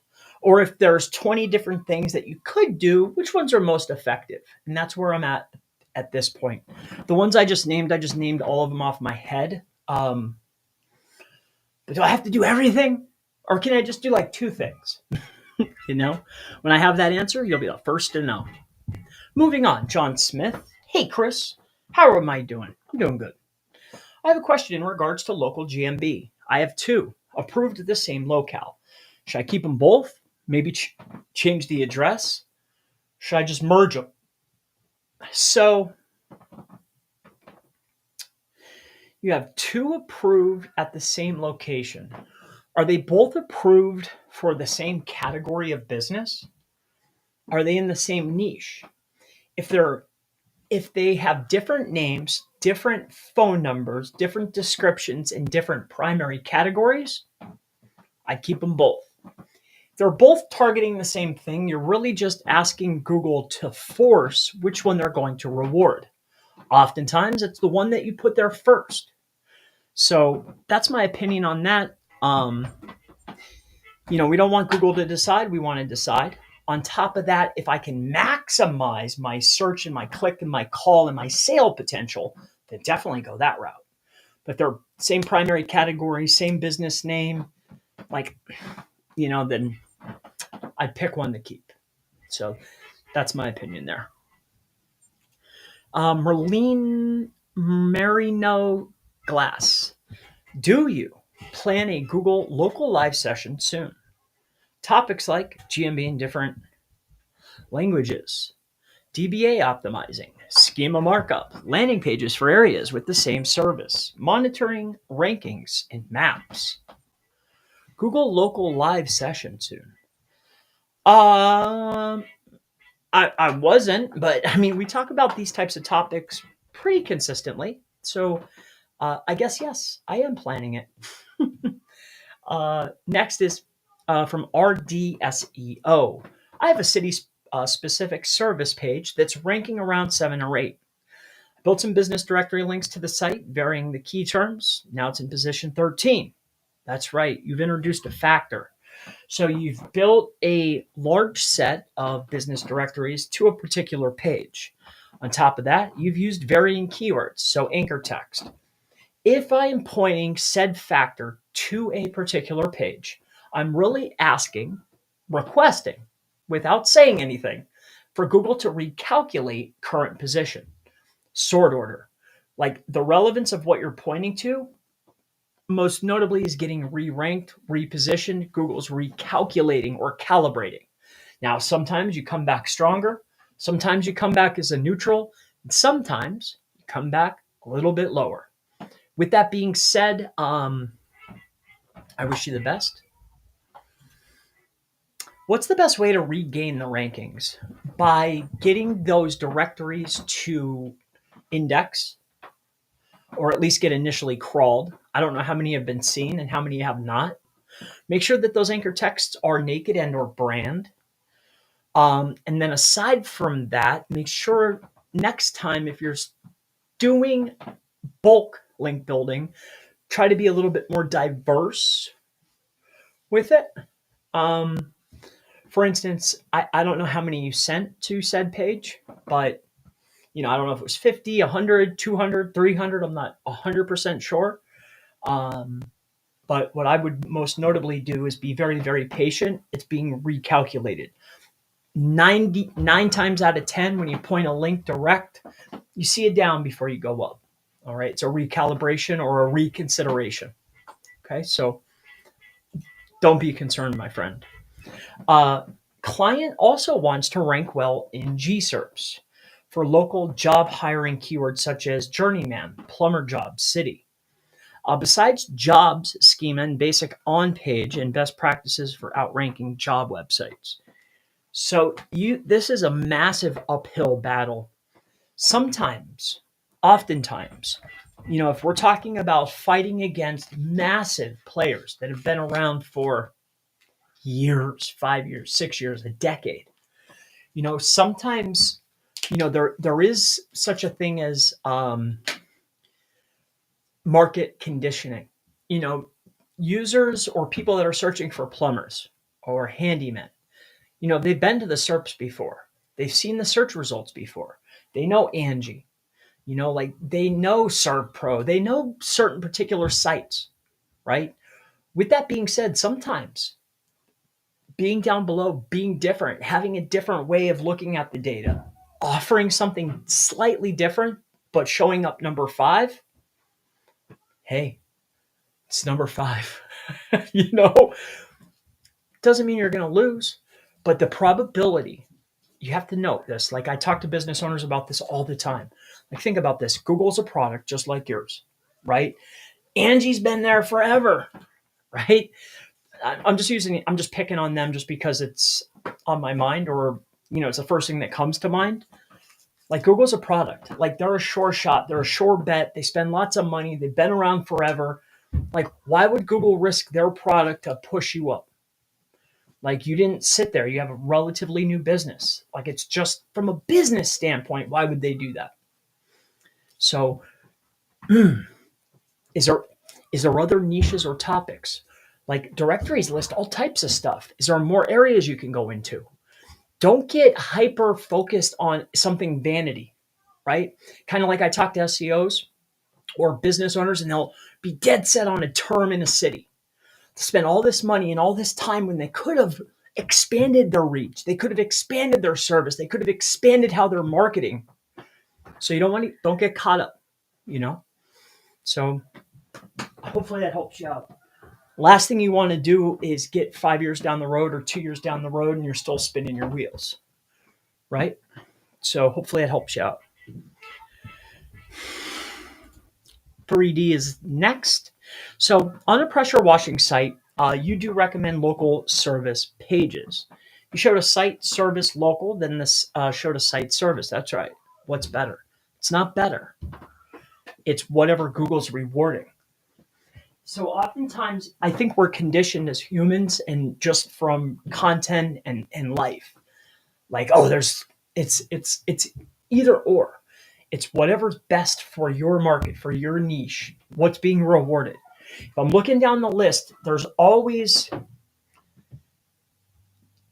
S1: Or if there's 20 different things that you could do, which ones are most effective? And that's where I'm at this point. The ones I just named all of them off my head. But do I have to do everything? Or can I just do like two things? When I have that answer, you'll be the first to know. Moving on, John Smith. Hey, Chris, how am I doing? I'm doing good. I have a question in regards to local GMB. I have two approved at the same locale. Should I keep them both? Maybe change the address? Should I just merge them? So you have two approved at the same location. Are they both approved for the same category of business? Are they in the same niche? If they have different names, different phone numbers, different descriptions, and different primary categories, I'd keep them both. If they're both targeting the same thing, you're really just asking Google to force which one they're going to reward. Oftentimes, it's the one that you put there first. So that's my opinion on that. We don't want Google to decide. We want to decide. On top of that, if I can maximize my search and my click and my call and my sale potential, then definitely go that route. But they're same primary category, same business name, then I'd pick one to keep. So that's my opinion there. Merlene Marino Glass. Do you plan a Google local live session soon? Topics like GMB in different languages, DBA optimizing, schema markup, landing pages for areas with the same service, monitoring rankings in Maps. Google local live session soon. I wasn't, but I mean, we talk about these types of topics pretty consistently. So I guess, yes, I am planning it. Next is from RDSEO. I have a city specific service page that's ranking around 7 or 8. I built some business directory links to the site, varying the key terms. Now it's in position 13. That's right. You've introduced a factor. So you've built a large set of business directories to a particular page. On top of that, you've used varying keywords, so anchor text. If I am pointing said factor to a particular page, I'm really requesting, without saying anything, for Google to recalculate current position, sort order. Like the relevance of what you're pointing to, most notably, is getting re-ranked, repositioned. Google's recalculating or calibrating. Now, sometimes you come back stronger. Sometimes you come back as a neutral. And sometimes you come back a little bit lower. With that being said, I wish you the best. What's the best way to regain the rankings? By getting those directories to index, or at least get initially crawled. I don't know how many have been seen and how many have not. Make sure that those anchor texts are naked and or brand. And then aside from that, make sure next time if you're doing bulk link building, try to be a little bit more diverse with it. For instance, I don't know how many you sent to said page, but I don't know if it was 50, 100, 200, 300. I'm not 100% sure. But what I would most notably do is be very, very patient. It's being recalculated. 99 times out of 10, when you point a link direct, you see it down before you go up. All right. It's a recalibration or a reconsideration. Okay. So don't be concerned, my friend. Client also wants to rank well in GSERPs for local job hiring keywords such as journeyman, plumber job, city. Besides jobs, schema, and basic on-page and best practices for outranking job websites. So this is a massive uphill battle. Oftentimes, if we're talking about fighting against massive players that have been around for years, 5 years, 6 years, a decade, sometimes, there is such a thing as market conditioning. Users or people that are searching for plumbers or handymen, they've been to the SERPs before. They've seen the search results before. They know Angie, they know ServPro. They know certain particular sites, right? With that being said, sometimes being down below, being different, having a different way of looking at the data, offering something slightly different, but showing up number 5, hey, it's number 5. Doesn't mean you're going to lose, but the probability, you have to note this. Like I talk to business owners about this all the time. Like think about this. Google's a product just like yours, right? Angie's been there forever, right? I'm just picking on them just because it's on my mind, or, it's the first thing that comes to mind. Like Google's a product. Like they're a sure shot. They're a sure bet. They spend lots of money. They've been around forever. Like, why would Google risk their product to push you up? Like you didn't sit there. You have a relatively new business. Like it's just from a business standpoint, why would they do that? So is there other niches or topics? Like directories list all types of stuff. Is there more areas you can go into? Don't get hyper focused on something vanity, right? Kind of like I talk to SEOs or business owners, and they'll be dead set on a term in a city to spend all this money and all this time when they could have expanded their reach. They could have expanded their service. They could have expanded how they're marketing. So you don't get caught up, you know? So hopefully that helps you out. Last thing you want to do is get 5 years down the road or 2 years down the road and you're still spinning your wheels, right? So hopefully it helps you out. 3D is next. So on a pressure washing site, you do recommend local service pages. You showed a site service local, then this showed a site service. That's right. What's better? It's not better. It's whatever Google's rewarding. So oftentimes, I think we're conditioned as humans and just from content and life. Like, oh, it's either or. It's whatever's best for your market, for your niche, what's being rewarded. If I'm looking down the list,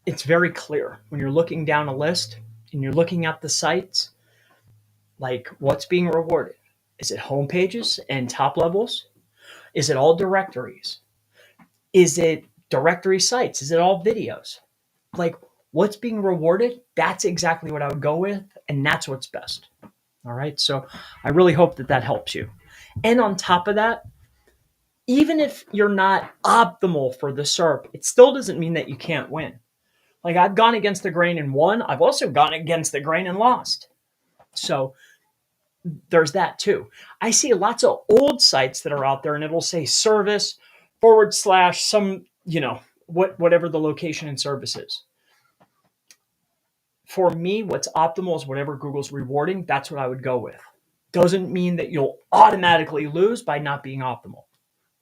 S1: it's very clear when you're looking down a list and you're looking at the sites, like what's being rewarded. Is it home pages and top levels? Is it all directories? Is it directory sites? Is it all videos? Like what's being rewarded? That's exactly what I would go with. And that's what's best. All right. So I really hope that helps you. And on top of that, even if you're not optimal for the SERP, it still doesn't mean that you can't win. Like I've gone against the grain and won. I've also gone against the grain and lost. So there's that too. I see lots of old sites that are out there and it'll say service / some, whatever the location and service is. For me, what's optimal is whatever Google's rewarding. That's what I would go with. Doesn't mean that you'll automatically lose by not being optimal.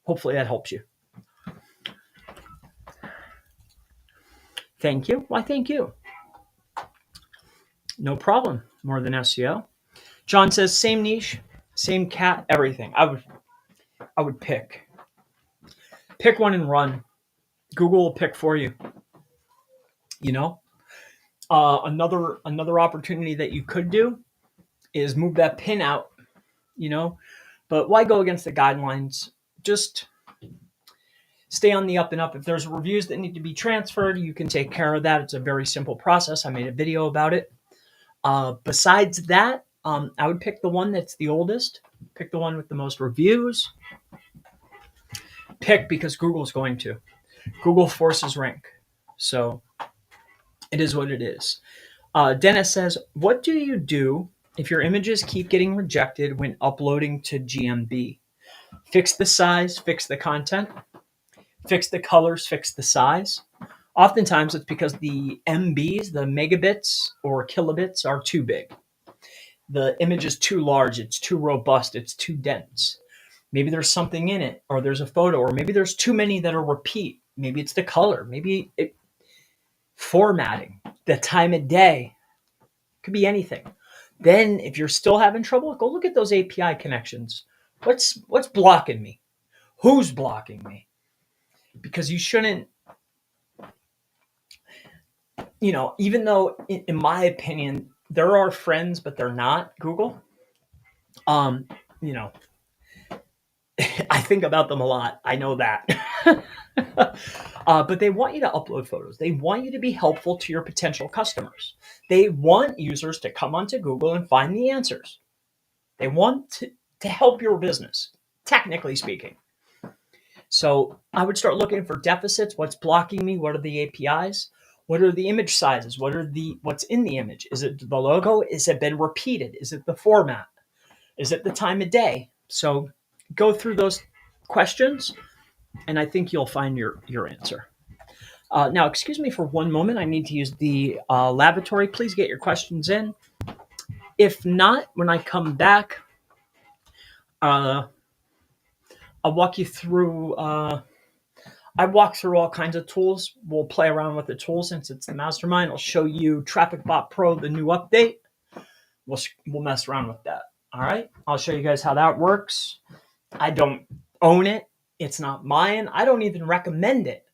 S1: Hopefully that helps you. Thank you. Why, thank you. No problem. More than SEO. John says, same niche, same cat, everything. I would pick one and run. Google will pick for you. Another opportunity that you could do is move that pin out, but why go against the guidelines? Just stay on the up and up. If there's reviews that need to be transferred, you can take care of that. It's a very simple process. I made a video about it. Besides that, I would pick the one that's the oldest, pick the one with the most reviews, pick because Google's going to. Google forces rank. So it is what it is. Dennis says, what do you do if your images keep getting rejected when uploading to GMB? Fix the size, fix the content, fix the colors, fix the size. Oftentimes it's because the MBs, the megabits or kilobits, are too big. The image is too large, it's too robust, it's too dense. Maybe there's something in it, or there's a photo, or maybe there's too many that are repeat. Maybe it's the color, maybe formatting, the time of day. Could be anything. Then if you're still having trouble, go look at those API connections. What's blocking me? Who's blocking me? Because you shouldn't, even though in my opinion, there are friends, but they're not Google. I think about them a lot. I know that. But they want you to upload photos. They want you to be helpful to your potential customers. They want users to come onto Google and find the answers. They want to help your business, technically speaking. So I would start looking for deficits. What's blocking me? What are the APIs? What are the image sizes? What's in the image? Is it the logo? Is it been repeated? Is it the format? Is it the time of day? So go through those questions, and I think you'll find your answer. Now, excuse me for one moment. I need to use the lavatory. Please get your questions in. If not, when I come back, I'll walk you through. I walk through all kinds of tools. We'll play around with the tools since it's the mastermind. I'll show you TrafficBot Pro, the new update. We'll mess around with that. All right. I'll show you guys how that works. I don't own it. It's not mine. I don't even recommend it.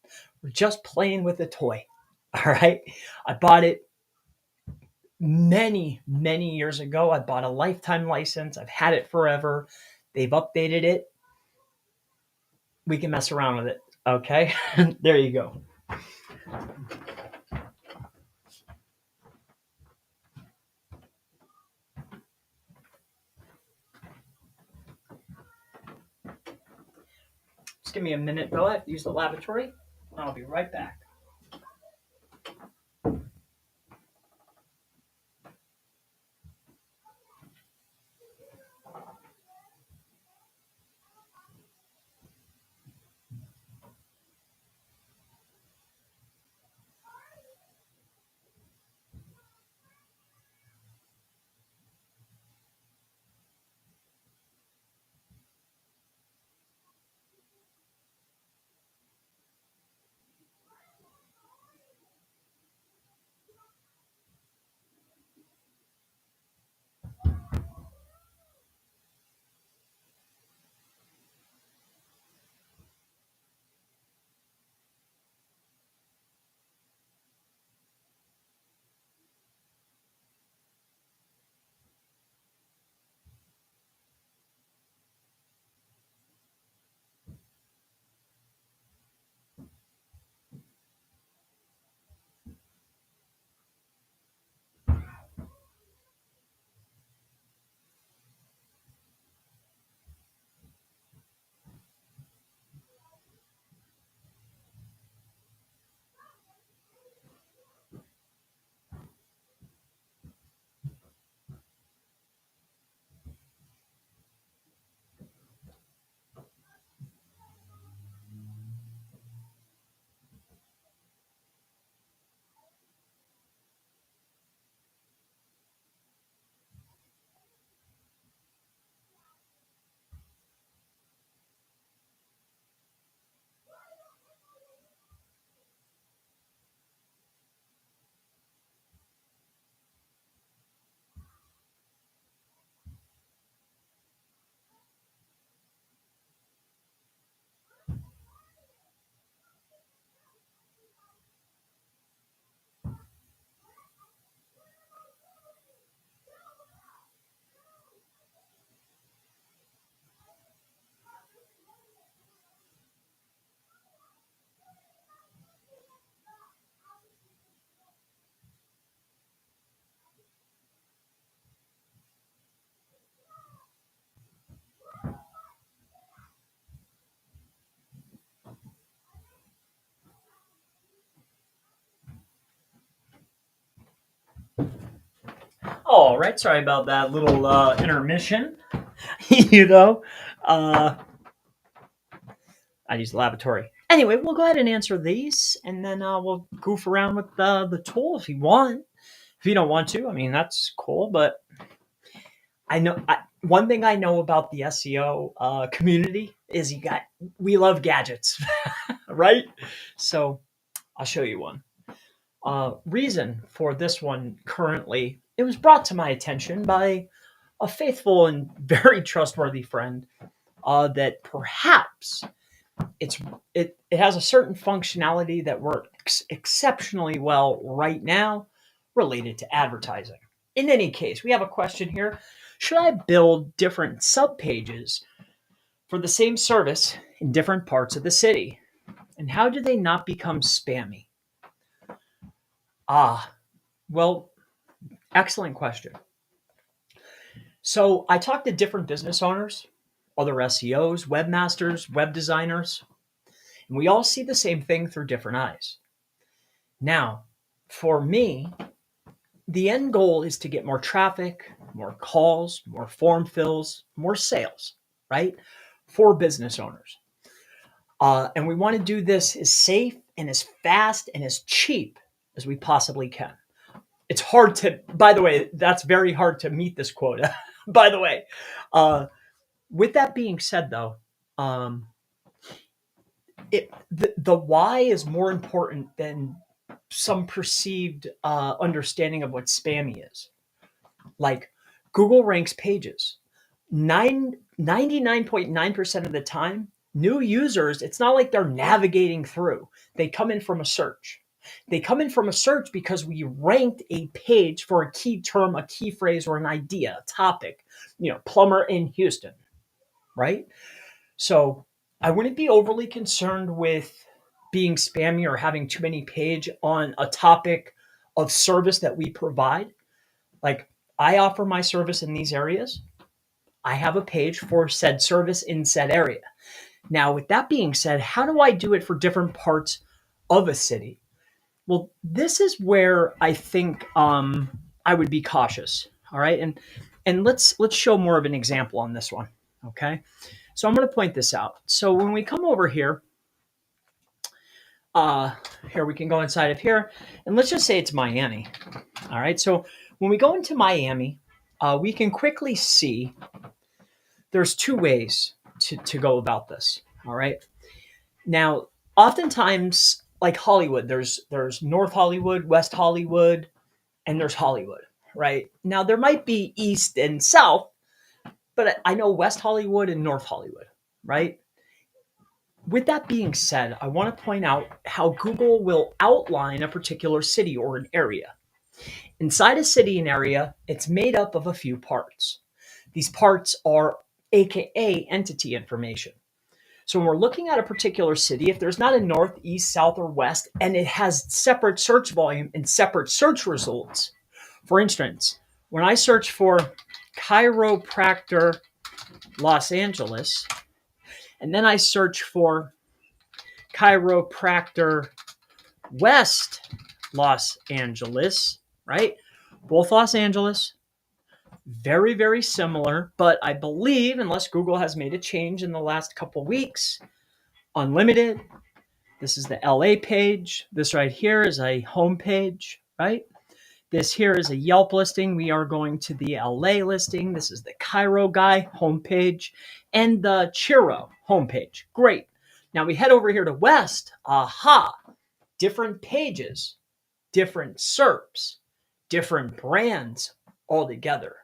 S1: We're just playing with a toy. All right. I bought it many, many years ago. I bought a lifetime license. I've had it forever. They've updated it. We can mess around with it. Okay. There you go. Just give me a minute, Bill. I have to use the lavatory. I'll be right back. All right. Sorry about that little intermission. you know, uh, I use the lavatory. Anyway, we'll go ahead and answer these, and then we'll goof around with the tool if you want. If you don't want to, I mean, that's cool. But one thing I know about the SEO community is we love gadgets, right? So I'll show you one. Reason for this one currently, it was brought to my attention by a faithful and very trustworthy friend that perhaps it has a certain functionality that works exceptionally well right now related to advertising. In any case, we have a question here. Should I build different sub pages for the same service in different parts of the city? And how do they not become spammy? Ah, well, excellent question. So I talked to different business owners, other SEOs, webmasters, web designers, and we all see the same thing through different eyes. Now, for me, the end goal is to get more traffic, more calls, more form fills, more sales, right? For business owners. And we want to do this as safe and as fast and as cheap as we possibly can. It's hard to, by the way, that's very hard to meet this quota, by the way. With that being said, though, um, the why is more important than some perceived understanding of what spammy is. Like Google ranks pages 99.9% of the time new users, it's not like they're navigating through. They come in from a search. They come in from a search because we ranked a page for a key term, a key phrase, or an idea, a topic, plumber in Houston, right? So I wouldn't be overly concerned with being spammy or having too many page on a topic of service that we provide. Like, I offer my service in these areas. I have a page for said service in said area. Now, with that being said, how do I do it for different parts of a city? Well, this is where I think I would be cautious. All right, and let's show more of an example on this one. Okay, so I'm going to point this out. So when we come over here, here we can go inside of here, and let's just say it's Miami. All right, so when we go into Miami, we can quickly see there's two ways to go about this. All right. Now, oftentimes, like Hollywood, there's North Hollywood, West Hollywood, and there's Hollywood, right? Now, there might be East and South, but I know West Hollywood and North Hollywood, right? With that being said, I want to point out how Google will outline a particular city or an area. Inside a city and area, it's made up of a few parts. These parts are AKA entity information. So when we're looking at a particular city, if there's not a north, east, south, or west, and it has separate search volume and separate search results, for instance, when I search for chiropractor Los Angeles, and then I search for chiropractor West Los Angeles, right? Both Los Angeles, very, very similar, but I believe, unless Google has made a change in the last couple weeks, unlimited. This is the LA page. This right here is a home page, right? This here is a Yelp listing. We are going to the LA listing. This is the Cairo guy homepage and the Chiro homepage. Great. Now we head over here to West. Aha. Different pages, different SERPs, different brands all together.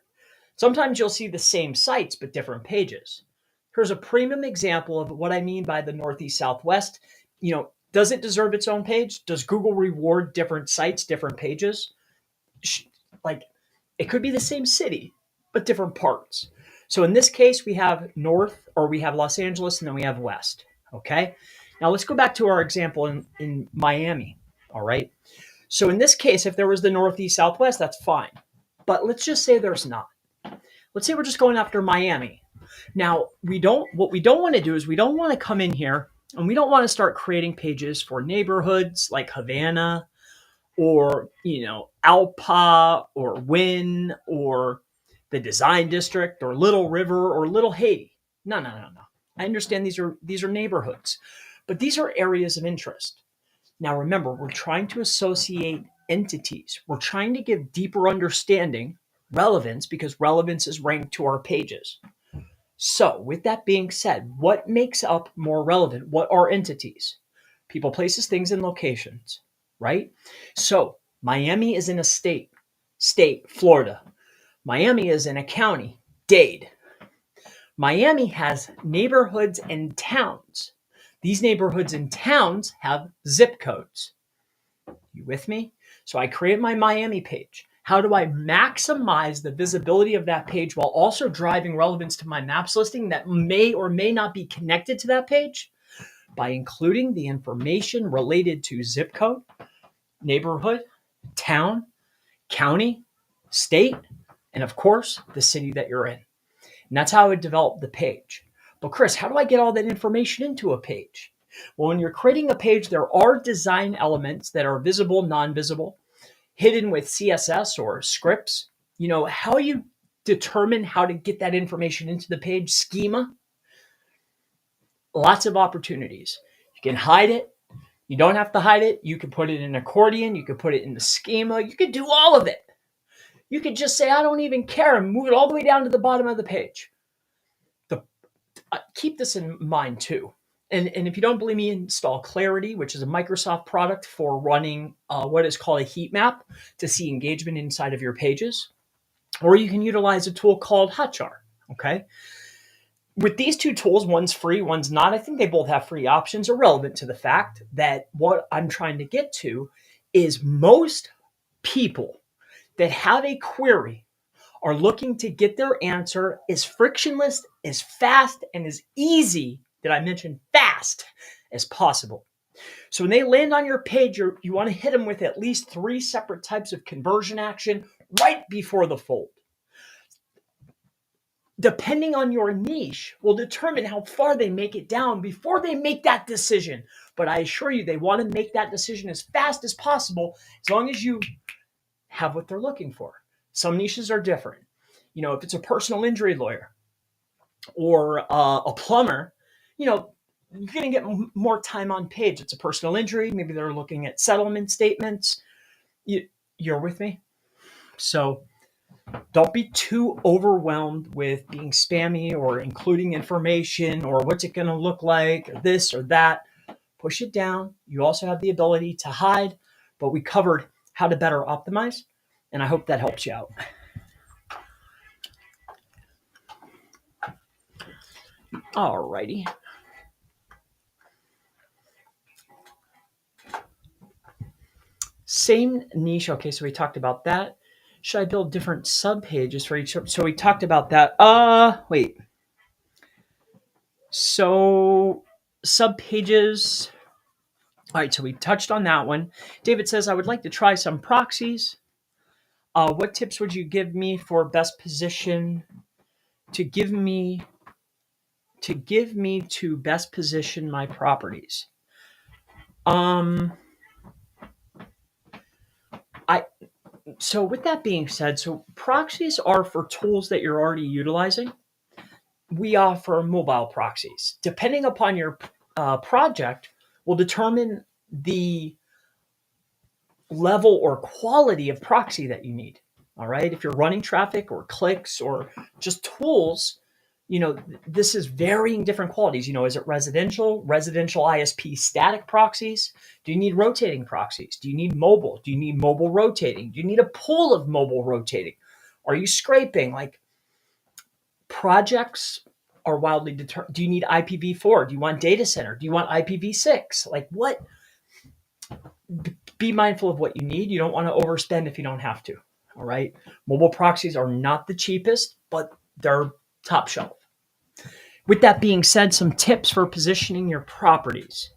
S1: Sometimes you'll see the same sites, but different pages. Here's a premium example of what I mean by the Northeast Southwest. Does it deserve its own page? Does Google reward different sites, different pages? Like, it could be the same city, but different parts. So in this case, we have North, or we have Los Angeles, and then we have West. Okay. Now let's go back to our example in Miami. All right. So in this case, if there was the Northeast Southwest, that's fine. But let's just say there's not. Let's say we're just going after Miami. Now, what we don't want to do is we don't want to come in here and we don't want to start creating pages for neighborhoods like Havana or, Alpa or Wynn or the Design District or Little River or Little Haiti. No. I understand these are neighborhoods, but these are areas of interest. Now, remember, we're trying to associate entities. We're trying to give deeper understanding, relevance, because relevance is ranked to our pages. So with that being said, what makes up more relevant? What are entities? People, places, things, and locations, right? So Miami is in a state, Florida. Miami is in a county, Dade. Miami has neighborhoods and towns. These neighborhoods and towns have zip codes. You with me? So I create my Miami page. How do I maximize the visibility of that page while also driving relevance to my Maps listing that may or may not be connected to that page? By including the information related to zip code, neighborhood, town, county, state, and of course, the city that you're in. And that's how I would develop the page. But Chris, how do I get all that information into a page? Well, when you're creating a page, there are design elements that are visible, non-visible, hidden with CSS or scripts. How you determine how to get that information into the page, schema, lots of opportunities. You can hide it. You don't have to hide it. You can put it in accordion. You can put it in the schema. You could do all of it. You could just say, I don't even care, and move it all the way down to the bottom of the page. Keep this in mind too. And if you don't believe me, install Clarity, which is a Microsoft product for running what is called a heat map to see engagement inside of your pages. Or you can utilize a tool called Hotjar. Okay. with these two tools, one's free, one's not. I think they both have free options, irrelevant to the fact that what I'm trying to get to is most people that have a query are looking to get their answer as frictionless, as fast, and as easy, did I mention fast, as possible. So when they land on your page, you want to hit them with at least 3 separate types of conversion action right before the fold. Depending on your niche will determine how far they make it down before they make that decision. But I assure you, they want to make that decision as fast as possible, as long as you have what they're looking for. Some niches are different. If it's a personal injury lawyer or a plumber, you're going to get more time on page. It's a personal injury. Maybe they're looking at settlement statements. You're with me? So don't be too overwhelmed with being spammy or including information or what's it going to look like, or this or that. Push it down. You also have the ability to hide, but we covered how to better optimize, and I hope that helps you out. Alrighty. Same niche. Okay, so we talked about that. Should I build different sub pages for each? So we talked about that. Wait. So sub pages. All right, so we touched on that one. David says, I would like to try some proxies. What tips would you give me for best position to give me to best position my properties? So with that being said, so proxies are for tools that you're already utilizing. We offer mobile proxies. Depending upon your project will determine the level or quality of proxy that you need. All right. If you're running traffic or clicks or just tools, this is varying different qualities. Is it residential ISP static proxies? Do you need rotating proxies? Do you need mobile? Do you need mobile rotating? Do you need a pool of mobile rotating? Are you scraping? Like, projects are wildly determined. Do you need IPv4? Do you want data center? Do you want IPv6? Like, what? Be mindful of what you need. You don't want to overspend if you don't have to. All right. Mobile proxies are not the cheapest, but they're top shelf. With that being said, some tips for positioning your properties.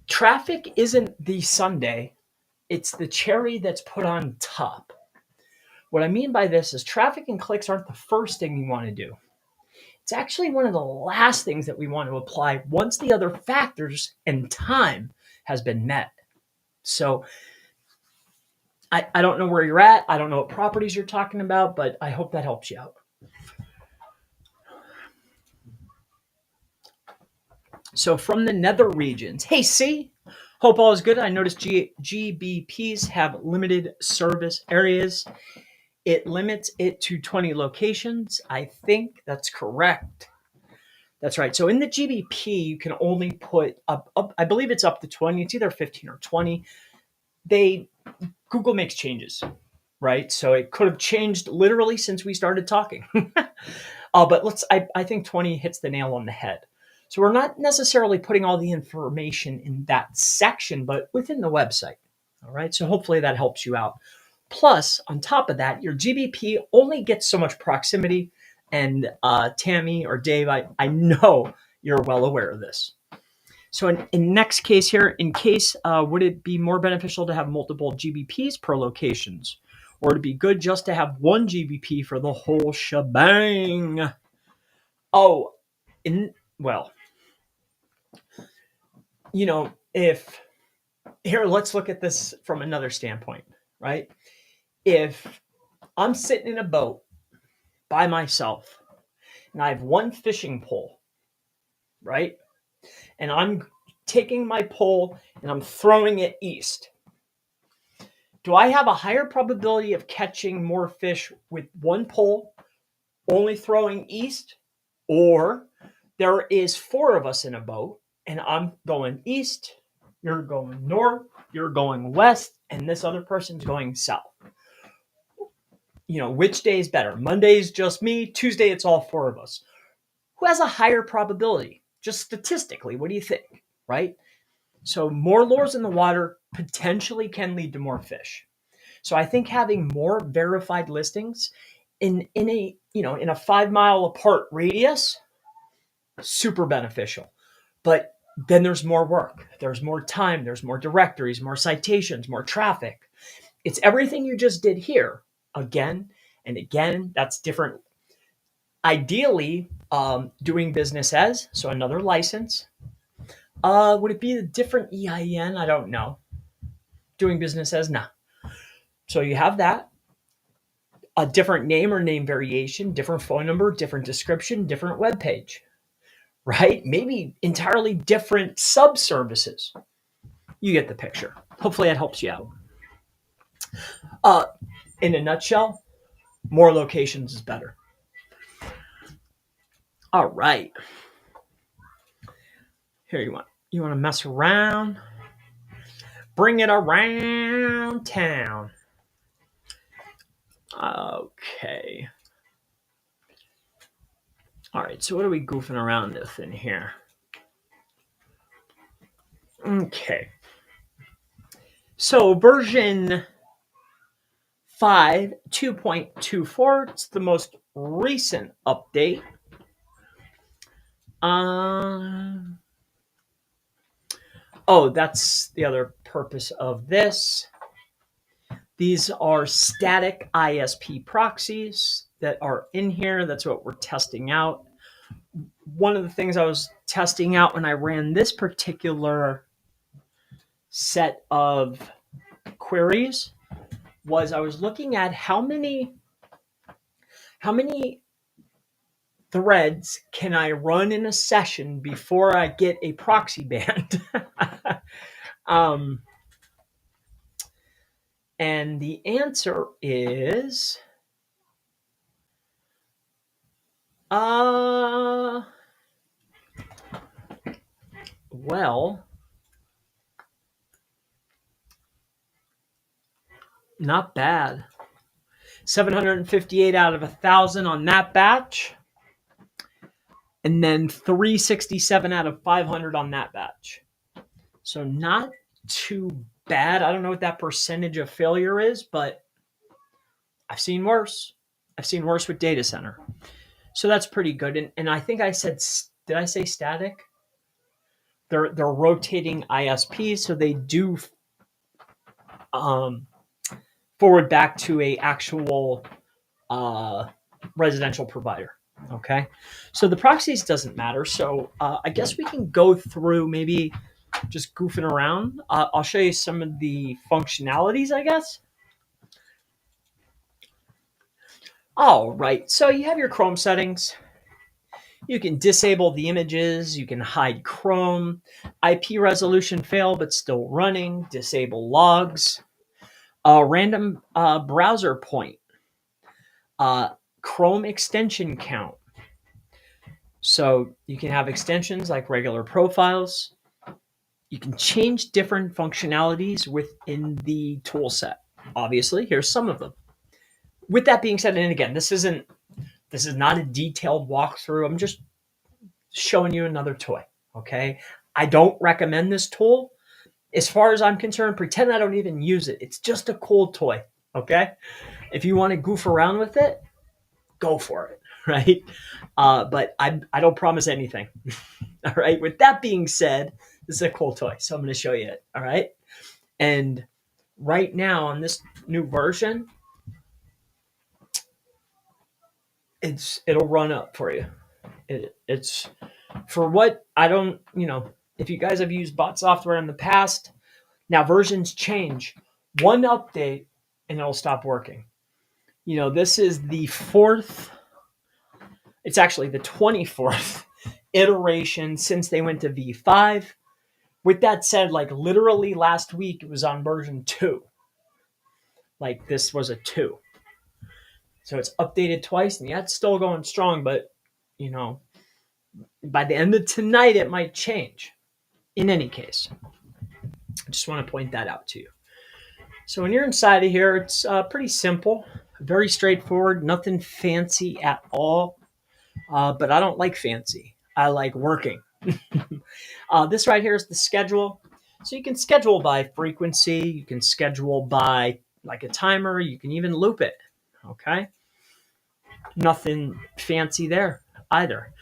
S1: Traffic isn't the sundae, it's the cherry that's put on top. What I mean by this is traffic and clicks aren't the first thing you want to do. It's actually one of the last things that we want to apply once the other factors and time has been met. So I don't know where you're at. I don't know what properties you're talking about, but I hope that helps you out. So from the nether regions, hey, C, hope all is good. I noticed GBPs have limited service areas. It limits it to 20 locations. I think that's correct. That's right. So in the GBP, you can only put up I believe it's up to 20. It's either 15 or 20. Google makes changes, right? So it could have changed literally since we started talking. But I think 20 hits the nail on the head. So we're not necessarily putting all the information in that section, but within the website. All right. So hopefully that helps you out. Plus, on top of that, your GBP only gets so much proximity. And Tammy or Dave, I know you're well aware of this. So in next case here, would it be more beneficial to have multiple GBPs per locations? Or to be good just to have one GBP for the whole shebang? Let's look at this from another standpoint, right? If I'm sitting in a boat by myself and I have one fishing pole, right? And I'm taking my pole and I'm throwing it east. Do I have a higher probability of catching more fish with one pole, only throwing east? Or there is 4 of us in a boat and I'm going east, you're going north, you're going west, and this other person's going south. which day is better? Monday's just me, Tuesday it's all four of us. Who has a higher probability? Just statistically, what do you think, right? So more lures in the water potentially can lead to more fish. So I think having more verified listings in a 5 mile apart radius, super beneficial. But then there's more work, there's more time, there's more directories, more citations, more traffic. It's everything you just did here again and again. That's different. Ideally, doing business as, so another license. Would it be a different EIN? I don't know. Doing business as, nah. So you have that. A different name or name variation, different phone number, different description, different web page, right? Maybe entirely different sub-services. You get the picture. Hopefully that helps you out. In a nutshell, more locations is better. All right. Here you want to mess around. Bring it around town. Okay. All right, so what are we goofing around with in here? Okay. So version 5, 2.24, it's the most recent update. That's the other purpose of this. These are static ISP proxies that are in here. That's what we're testing out. One of the things I was testing out when I ran this particular set of queries was I was looking at how many threads can I run in a session before I get a proxy banned. And the answer is well, not bad. 758 out of 1,000 on that batch. And then 367 out of 500 on that batch. So not too bad. I don't know what that percentage of failure is, but I've seen worse. I've seen worse with data center. So that's pretty good. And I think I said, did I say static? They're rotating ISPs, so they do forward back to a actual residential provider. Okay, so the proxies doesn't matter. So I guess we can go through maybe just goofing around. I'll show you some of the functionalities, I guess. All right, so you have your Chrome settings. You can disable the images. You can hide Chrome. IP resolution fail, but still running. Disable logs. Random browser point. Chrome extension count. So you can have extensions like regular profiles. You can change different functionalities within the tool set. Obviously, here's some of them. With that being said, and again, this is not a detailed walkthrough. I'm just showing you another toy, okay? I don't recommend this tool. As far as I'm concerned, pretend I don't even use it. It's just a cool toy, okay? If you want to goof around with it, go for it, right? But I don't promise anything, all right? With that being said, this is a cool toy, so I'm going to show you it, all right? And right now on this new version, it'll run up for you. It's for what I don't, if you guys have used bot software in the past, now versions change. One update and it'll stop working. This is the it's actually the 24th iteration since they went to V5. With that said, like literally last week, it was on version 2. Like this was a 2. So it's updated twice, and yeah, it's still going strong, but, by the end of tonight, it might change. In any case, I just want to point that out to you. So when you're inside of here, it's pretty simple. Very straightforward, nothing fancy at all. But I don't like fancy. I like working. This right here is the schedule. So you can schedule by frequency. You can schedule by like a timer. You can even loop it. Okay. Nothing fancy there either.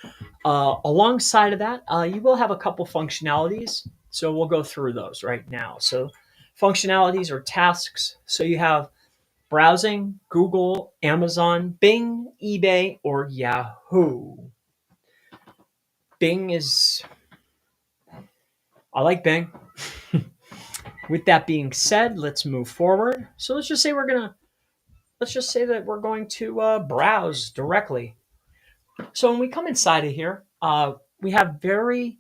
S1: Alongside of that, you will have a couple functionalities. So we'll go through those right now. So functionalities or tasks. So you have browsing, Google, Amazon, Bing, eBay, or Yahoo. Bing is, I like Bing. With that being said, let's move forward. So let's just say that we're going to browse directly. So when we come inside of here, we have very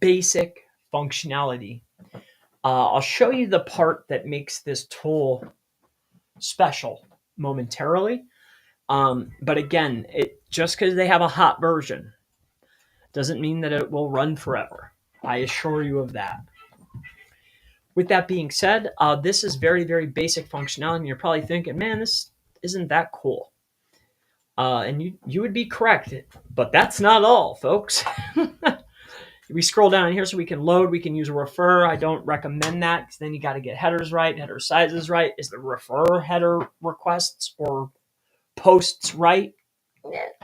S1: basic functionality. I'll show you the part that makes this tool special momentarily. But again, just because they have a hot version doesn't mean that it will run forever. I assure you of that. With that being said, this is very, very basic functionality. And you're probably thinking, man, this isn't that cool. And you would be correct, but that's not all, folks. We scroll down here so we can load. We can use a refer. I don't recommend that because then you got to get headers right, header sizes right. Is the refer header requests or posts right?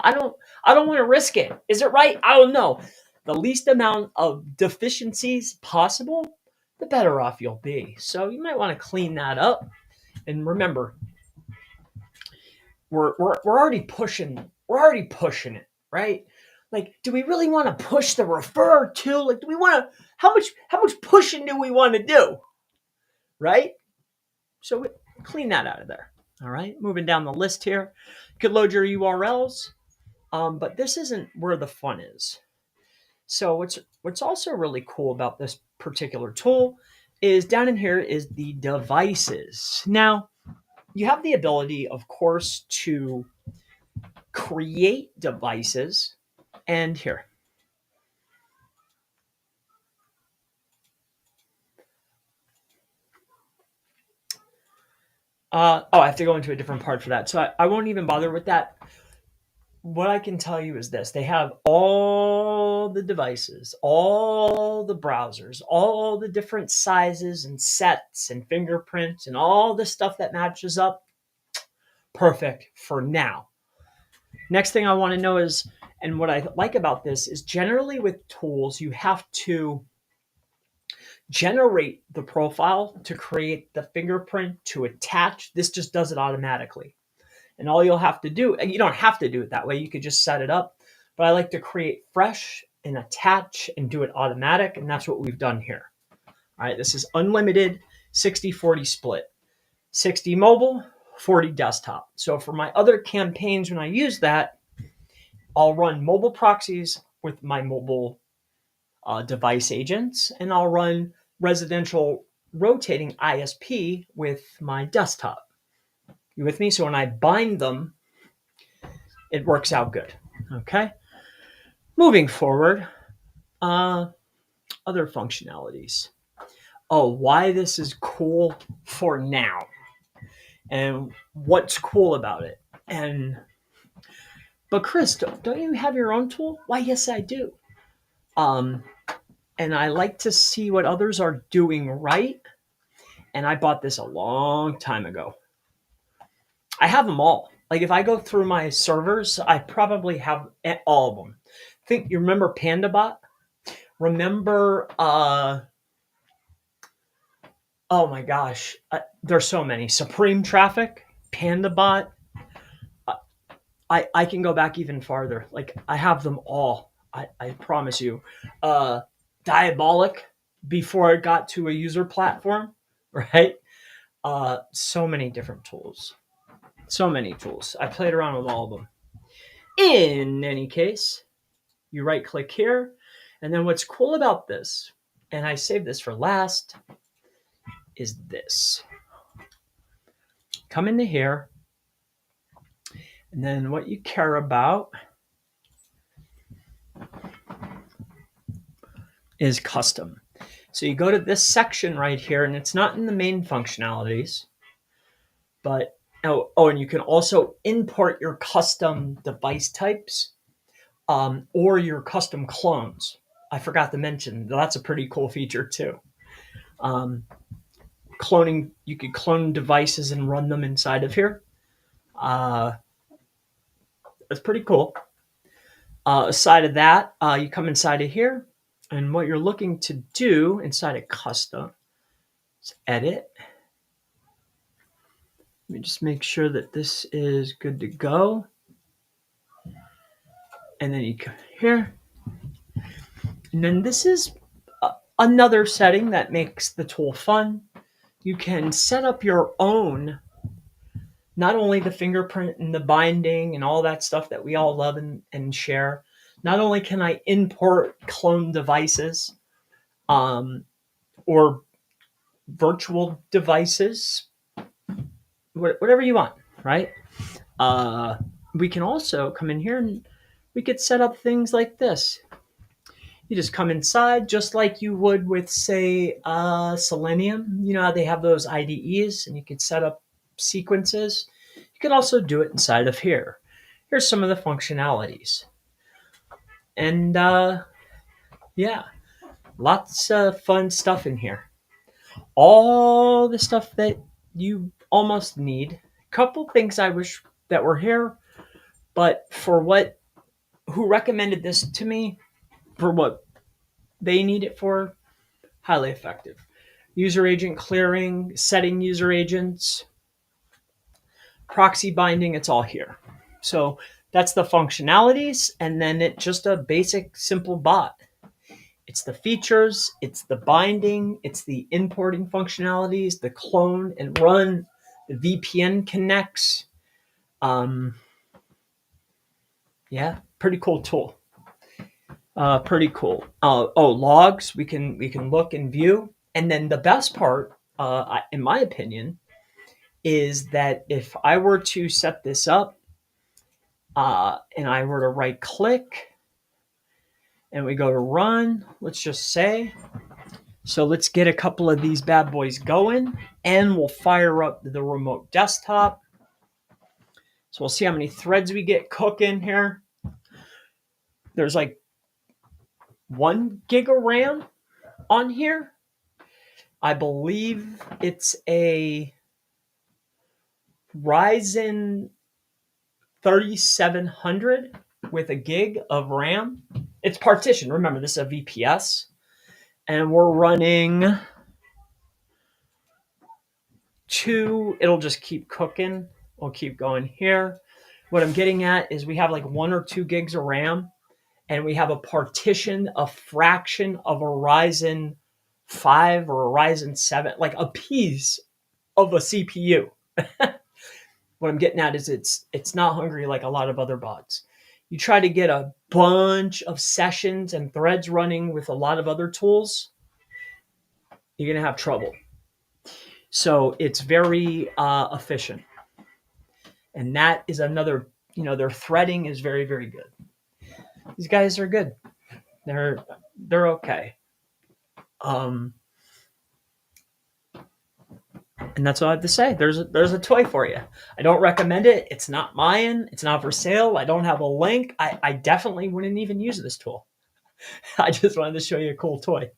S1: I don't want to risk it. Is it right? I don't know. The least amount of deficiencies possible, the better off you'll be. So you might want to clean that up. And remember, we're already pushing. We're already pushing it, right? Like, do we really want to push the refer too? Like, do we want to? How much pushing do we want to do? Right? So we clean that out of there. All right. Moving down the list here, you could load your URLs, but this isn't where the fun is. So what's also really cool about this particular tool is down in here is the devices. Now, you have the ability, of course, to create devices. And here. I have to go into a different part for that. So I won't even bother with that. What I can tell you is this. They have all the devices, all the browsers, all the different sizes and sets and fingerprints and all the stuff that matches up. Perfect for now. Next thing I want to know is, and what I like about this is generally with tools, you have to generate the profile to create the fingerprint to attach. This just does it automatically. And all you'll have to do, and you don't have to do it that way, you could just set it up. But I like to create fresh and attach and do it automatic. And that's what we've done here. All right, this is unlimited 60-40 split. 60 mobile, 40 desktop. So for my other campaigns, when I use that, I'll run mobile proxies with my mobile device agents, and I'll run residential rotating ISP with my desktop. You with me? So when I bind them, it works out good. Okay. Moving forward, other functionalities. Oh, why this is cool for now, and what's cool about it. But Chris, don't you have your own tool? Why, yes, I do. And I like to see what others are doing right. And I bought this a long time ago. I have them all. Like if I go through my servers, I probably have all of them. You remember PandaBot? Remember, oh my gosh, there's so many. Supreme Traffic, PandaBot. I can go back even farther. Like I have them all. I promise you. Diabolic before it got to a user platform, right? So many different tools. So many tools. I played around with all of them. In any case, you right click here. And then what's cool about this, and I saved this for last, is this. Come into here. And then what you care about is custom. So you go to this section right here, and it's not in the main functionalities, but and you can also import your custom device types, or your custom clones. I forgot to mention that's a pretty cool feature too. Cloning, you could clone devices and run them inside of here. Uh, it's pretty cool. Aside of that, you come inside of here, and what you're looking to do inside of custom is edit. Let me just make sure that this is good to go. And then you come here. And then this is another setting that makes the tool fun. You can set up your own, not only the fingerprint and the binding and all that stuff that we all love and share. Not only can I import clone devices, or virtual devices, whatever you want, right? We can also come in here and we could set up things like this. You just come inside just like you would with, say, Selenium. You know how they have those IDEs and you can set up sequences? You can also do it inside of here. Here's some of the functionalities. And yeah, lots of fun stuff in here. All the stuff that you almost need. A couple things I wish that were here, but for who recommended this to me, for what they need it for, highly effective. User agent clearing, setting user agents, proxy binding, it's all here. So that's the functionalities, and then it's just a basic, simple bot. It's the features, it's the binding, it's the importing functionalities, the clone and run, the VPN connects. Yeah, pretty cool tool. Pretty cool. Logs, we can look and view. And then the best part, in my opinion, is that if I were to set this up, and I were to right click and we go to run, let's just say, so let's get a couple of these bad boys going, and we'll fire up the remote desktop. So we'll see how many threads we get cooking here. There's like 1 gig of RAM on here. I believe it's a Ryzen 3700 with a gig of RAM. It's partitioned. Remember, this is a VPS. And we're running 2. It'll just keep cooking. We'll keep going here. What I'm getting at is we have like 1 or 2 gigs of RAM, and we have a partition, a fraction of a Ryzen 5 or a Ryzen 7, like a piece of a CPU. What I'm getting at is it's not hungry like a lot of other bots. You try to get a bunch of sessions and threads running with a lot of other tools, you're going to have trouble. So it's very efficient. And that is another, their threading is very, very good. These guys are good. They're okay. And that's all I have to say. There's a toy for you. I don't recommend it. It's not mine. It's not for sale. I don't have a link. I definitely wouldn't even use this tool. I just wanted to show you a cool toy.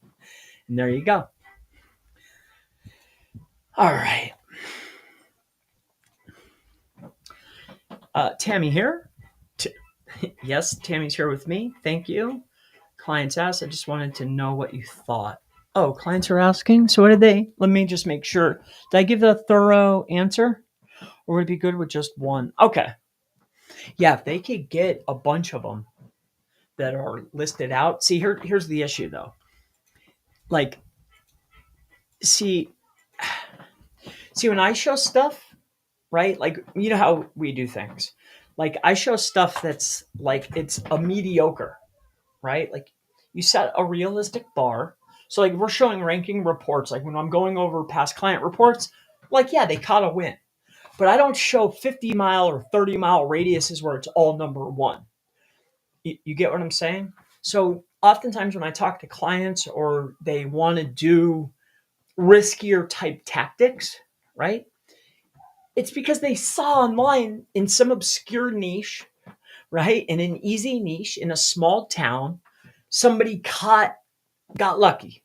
S1: And there you go. All right. Tammy here. Yes, Tammy's here with me. Thank you. Clients asked. I just wanted to know what you thought. Oh, clients are asking. So what did they? Let me just make sure. Did I give a thorough answer? Or would it be good with just one? Okay. Yeah, if they could get a bunch of them that are listed out. See, here's the issue though. Like, see, when I show stuff, right? Like, you know how we do things. Like, I show stuff that's like, it's a mediocre, right? Like, you set a realistic bar. So, like, we're showing ranking reports. Like, when I'm going over past client reports, like, yeah, they caught a win. But I don't show 50-mile or 30-mile radiuses where it's all number 1. You get what I'm saying? So, oftentimes when I talk to clients or they want to do riskier type tactics, right? It's because they saw online in some obscure niche, right? In an easy niche in a small town, somebody got lucky,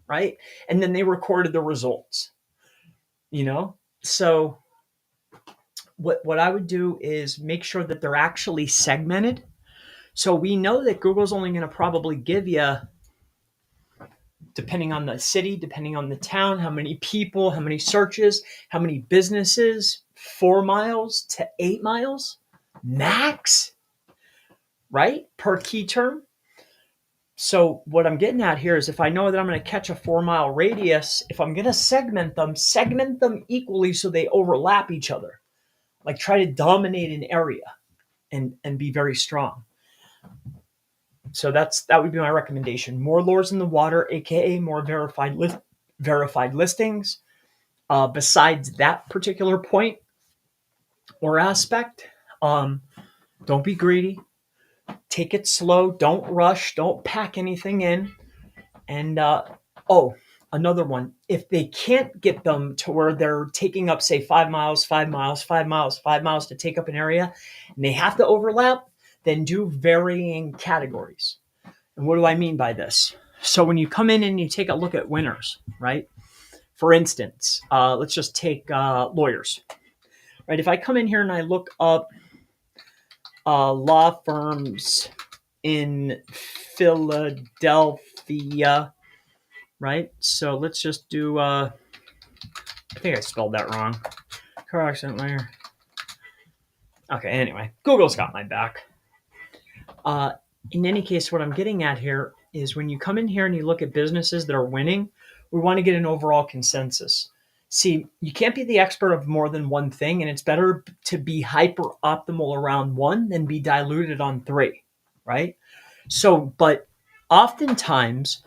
S1: right? And then they recorded the results, you know? So what I would do is make sure that they're actually segmented. So we know that Google's only going to probably give you, depending on the city, depending on the town, how many people, how many searches, how many businesses, 4 miles to 8 miles max, right? Per key term. So what I'm getting at here is if I know that I'm going to catch a 4-mile radius, if I'm going to segment them equally so they overlap each other. Like try to dominate an area and be very strong. So that would be my recommendation. More lures in the water, aka more verified listings. Besides that particular point or aspect, don't be greedy. Take it slow. Don't rush. Don't pack anything in. And another one. If they can't get them to where they're taking up, say, 5 miles, 5 miles, 5 miles, 5 miles to take up an area, and they have to overlap, then do varying categories. And what do I mean by this? So when you come in and you take a look at winners, right? For instance, let's just take lawyers, right? If I come in here and I look up law firms in Philadelphia, right? So let's just do, I think I spelled that wrong. Car accident lawyer. Okay, anyway, Google's got my back. In any case, what I'm getting at here is when you come in here and you look at businesses that are winning, we want to get an overall consensus. See, you can't be the expert of more than one thing, and it's better to be hyper optimal around one than be diluted on 3, right? So, but oftentimes,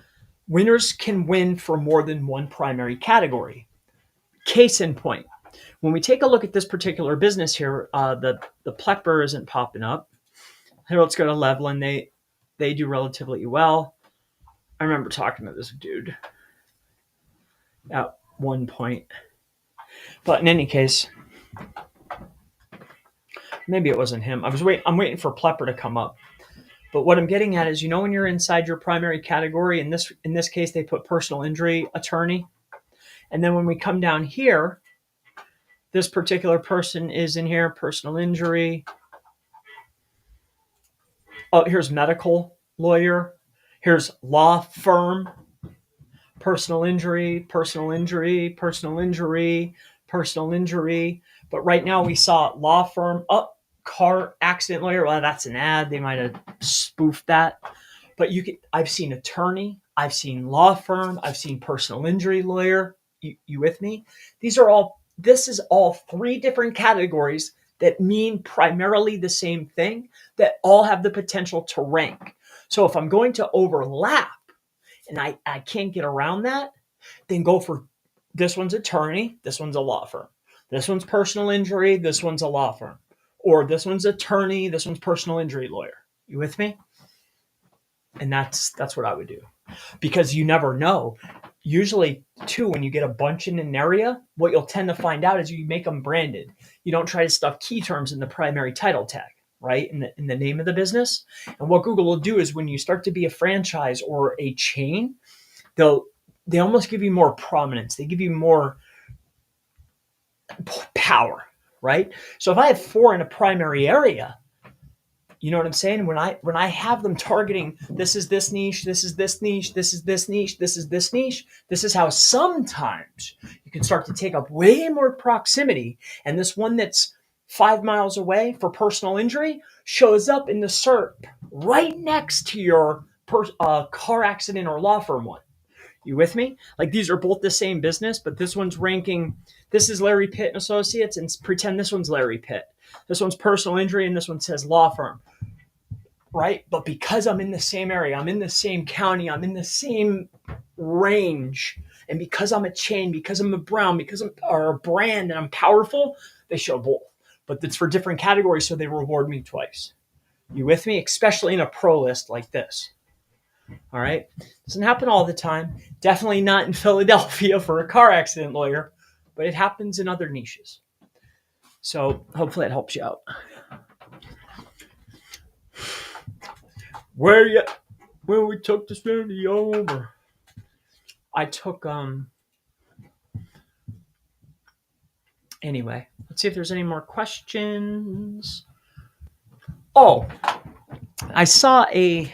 S1: winners can win for more than one primary category. Case in point, when we take a look at this particular business here, the Plepper isn't popping up. Here, let's go to Levelin. They do relatively well. I remember talking to this dude at one point. But in any case, maybe it wasn't him. I'm waiting for Plepper to come up. But what I'm getting at is, when you're inside your primary category, in this case, they put personal injury attorney. And then when we come down here, this particular person is in here, personal injury. Oh, here's medical lawyer. Here's law firm. Personal injury, personal injury, personal injury, personal injury. But right now we saw law firm, car accident lawyer. Well, that's an ad. They might have spoofed that. But I've seen attorney, I've seen law firm, I've seen personal injury lawyer. You with me? This is all 3 different categories that mean primarily the same thing, that all have the potential to rank. So if I'm going to overlap, and I can't get around that, then go for this one's attorney, this one's a law firm. This one's personal injury, this one's a law firm. Or this one's attorney, this one's personal injury lawyer. You with me? And that's what I would do. Because you never know. Usually, too, when you get a bunch in an area, what you'll tend to find out is you make them branded. You don't try to stuff key terms in the primary title tag, right? In the name of the business. And what Google will do is when you start to be a franchise or a chain, they almost give you more prominence. They give you more power, right? So if I have 4 in a primary area, you know what I'm saying? When I have them targeting, this is this niche, this is this niche, this is this niche, this is this niche, this is how sometimes you can start to take up way more proximity. And this one that's 5 miles away for personal injury shows up in the SERP right next to your car accident or law firm one. You with me? Like these are both the same business, but this one's ranking, this is Larry Pitt and Associates, and pretend this one's Larry Pitt. This one's personal injury, and this one says law firm, right? But because I'm in the same area, I'm in the same county, I'm in the same range, and because I'm a chain, because I'm a brand, a brand, and I'm powerful, they show both. But it's for different categories, so they reward me twice. You with me? Especially in a pro list like this. All right. Doesn't happen all the time. Definitely not in Philadelphia for a car accident lawyer, but it happens in other niches. So hopefully it helps you out. Where you when we took this video over? I took anyway, let's see if there's any more questions. Oh, I saw I'm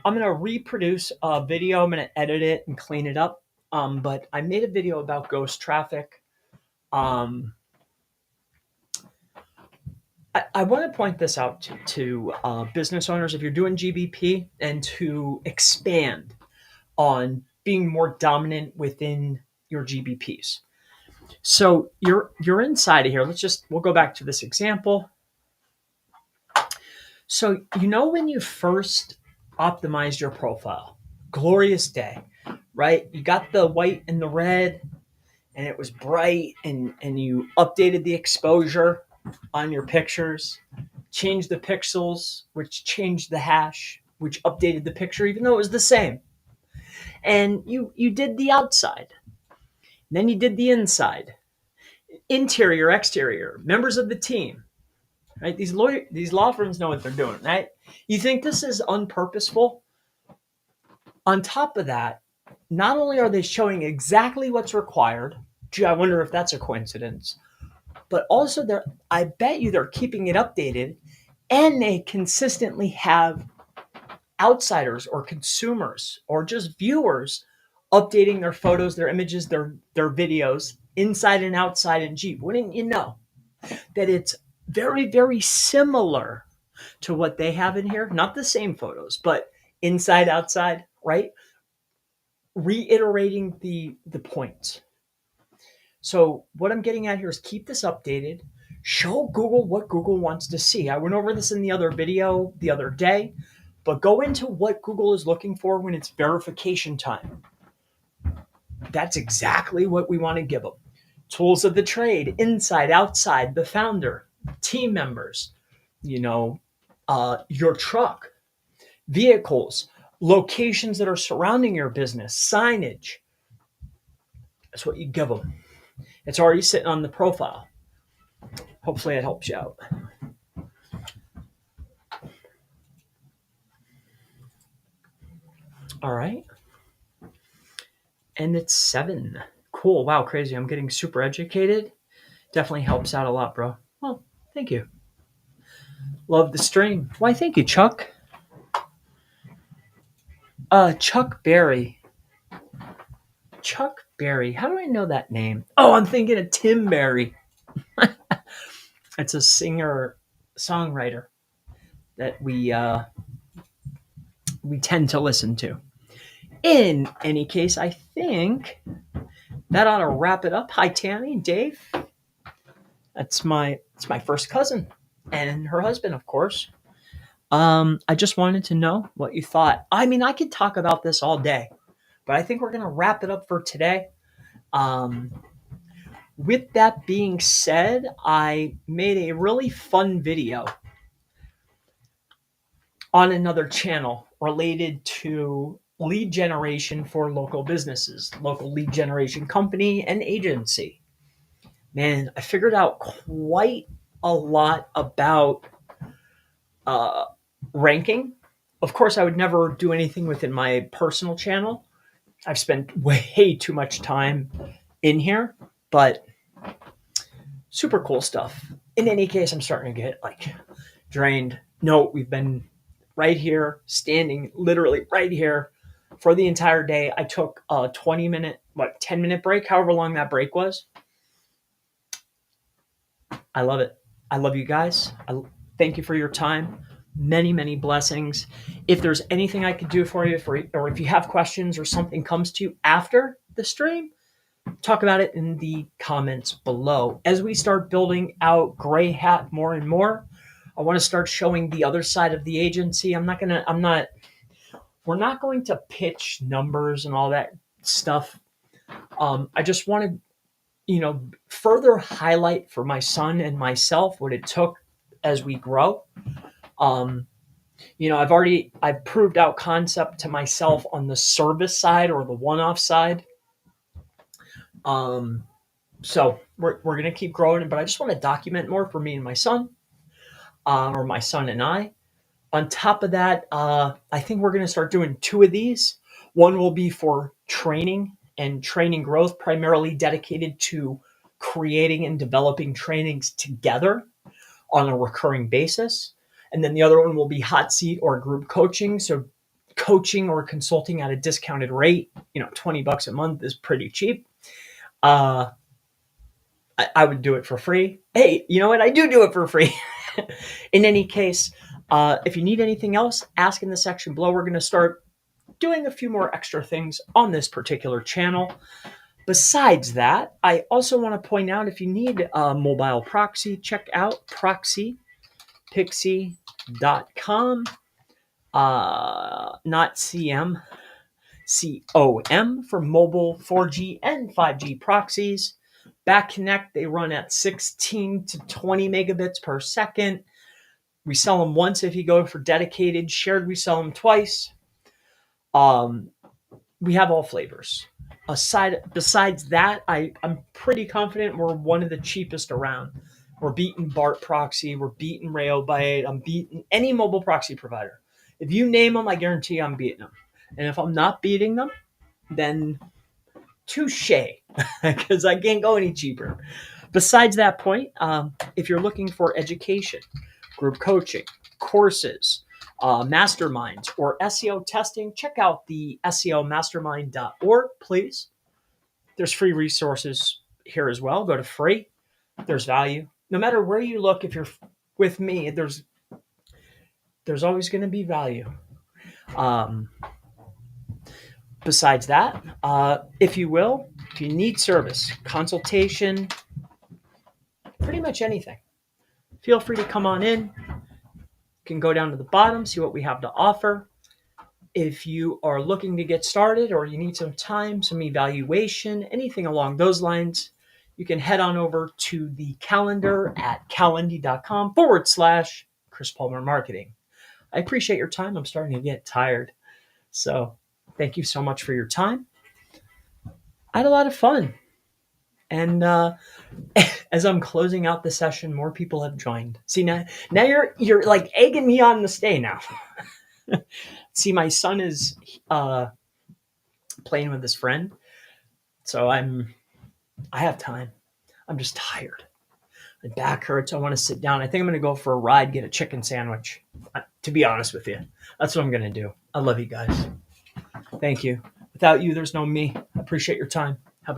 S1: going to reproduce a video. I'm going to edit it and clean it up. But I made a video about ghost traffic. I want to point this out to business owners if you're doing GBP, and to expand on being more dominant within your GBPs. So you're inside of here. We'll go back to this example. So when you first optimized your profile, glorious day, right? You got the white and the red, and it was bright, and you updated the exposure on your pictures, changed the pixels, which changed the hash, which updated the picture, even though it was the same. And you did the outside. Then you did the inside. Interior, exterior, members of the team, right? These law firms know what they're doing, right? You think this is unpurposeful? On top of that, not only are they showing exactly what's required, gee, I wonder if that's a coincidence, but also I bet you they're keeping it updated, and they consistently have outsiders or consumers or just viewers updating their photos, their images, their videos inside and outside in Jeep. Wouldn't you know that it's very, very similar to what they have in here? Not the same photos, but inside, outside, right? Reiterating the points. So what I'm getting at here is keep this updated. Show Google what Google wants to see. I went over this in the other video the other day, but go into what Google is looking for when it's verification time. That's exactly what we want to give them. Tools of the trade, inside, outside, the founder, team members, your truck, vehicles, locations that are surrounding your business, signage. That's what you give them. It's already sitting on the profile. Hopefully it helps you out. All right. And it's 7. Cool. Wow, crazy. I'm getting super educated. Definitely helps out a lot, bro. Well, thank you. Love the stream. Why, thank you, Chuck. Chuck Berry. Chuck Berry. How do I know that name? Oh, I'm thinking of Tim Berry. It's a singer-songwriter that we tend to listen to. In any case, I think that ought to wrap it up. Hi, Tammy, Dave. It's my first cousin and her husband, of course. I just wanted to know what you thought. I mean, I could talk about this all day, but I think we're going to wrap it up for today. With that being said, I made a really fun video on another channel related to lead generation for local businesses, local lead generation company and agency. Man, I figured out quite a lot about ranking. Of course, I would never do anything within my personal channel. I've spent way too much time in here, but super cool stuff. In any case, I'm starting to get drained. No, we've been right here, standing literally right here for the entire day. I took a 10-minute break, however long that break was. I love it. I love you guys. Thank you for your time. Many, many blessings. If there's anything I could do for you, or if you have questions or something comes to you after the stream, talk about it in the comments below. As we start building out Gray Hat more and more, I want to start showing the other side of the agency. We're not going to pitch numbers and all that stuff. I just want to, further highlight for my son and myself what it took as we grow. I've proved out concept to myself on the service side or the one-off side. So we're going to keep growing, but I just want to document more for me and my son, or my son and I. On top of that, I think we're going to start doing 2 of these. One will be for training and training growth, primarily dedicated to creating and developing trainings together on a recurring basis. And then the other one will be hot seat or group coaching. So coaching or consulting at a discounted rate, $20 a month is pretty cheap. Uh, I would do it for free. Hey, you know what? I do it for free. In any case, if you need anything else, ask in the section below. We're going to start doing a few more extra things on this particular channel. Besides that, I also want to point out, if you need a mobile proxy, check out proxypixie.com, not CM, COM, for mobile 4G and 5G proxies. Back Connect, they run at 16 to 20 megabits per second. We sell them once if you go for dedicated. Shared, we sell them twice. We have all flavors. Besides that, I'm pretty confident we're one of the cheapest around. We're beating BART Proxy. We're beating Railbyte. I'm beating any mobile proxy provider. If you name them, I guarantee I'm beating them. And if I'm not beating them, then touche, because I can't go any cheaper. Besides that point, if you're looking for education, group coaching, courses, masterminds, or SEO testing, check out the SEO Mastermind.org, please. There's free resources here as well. Go to free. There's value. No matter where you look, if you're with me, there's always going to be value. Besides that, if you need service, consultation, pretty much anything, feel free to come on in. You can go down to the bottom, see what we have to offer. If you are looking to get started, or you need some time, some evaluation, anything along those lines, you can head on over to the calendar at calendly.com/Chris Palmer Marketing. I appreciate your time. I'm starting to get tired. So thank you so much for your time. I had a lot of fun. And as I'm closing out the session, more people have joined. See, now you're like egging me on to stay now. See, my son is playing with his friend, so I have time. I'm just tired. My back hurts. I want to sit down. I think I'm going to go for a ride, get a chicken sandwich. To be honest with you, that's what I'm going to do. I love you guys. Thank you. Without you, there's no me. I appreciate your time.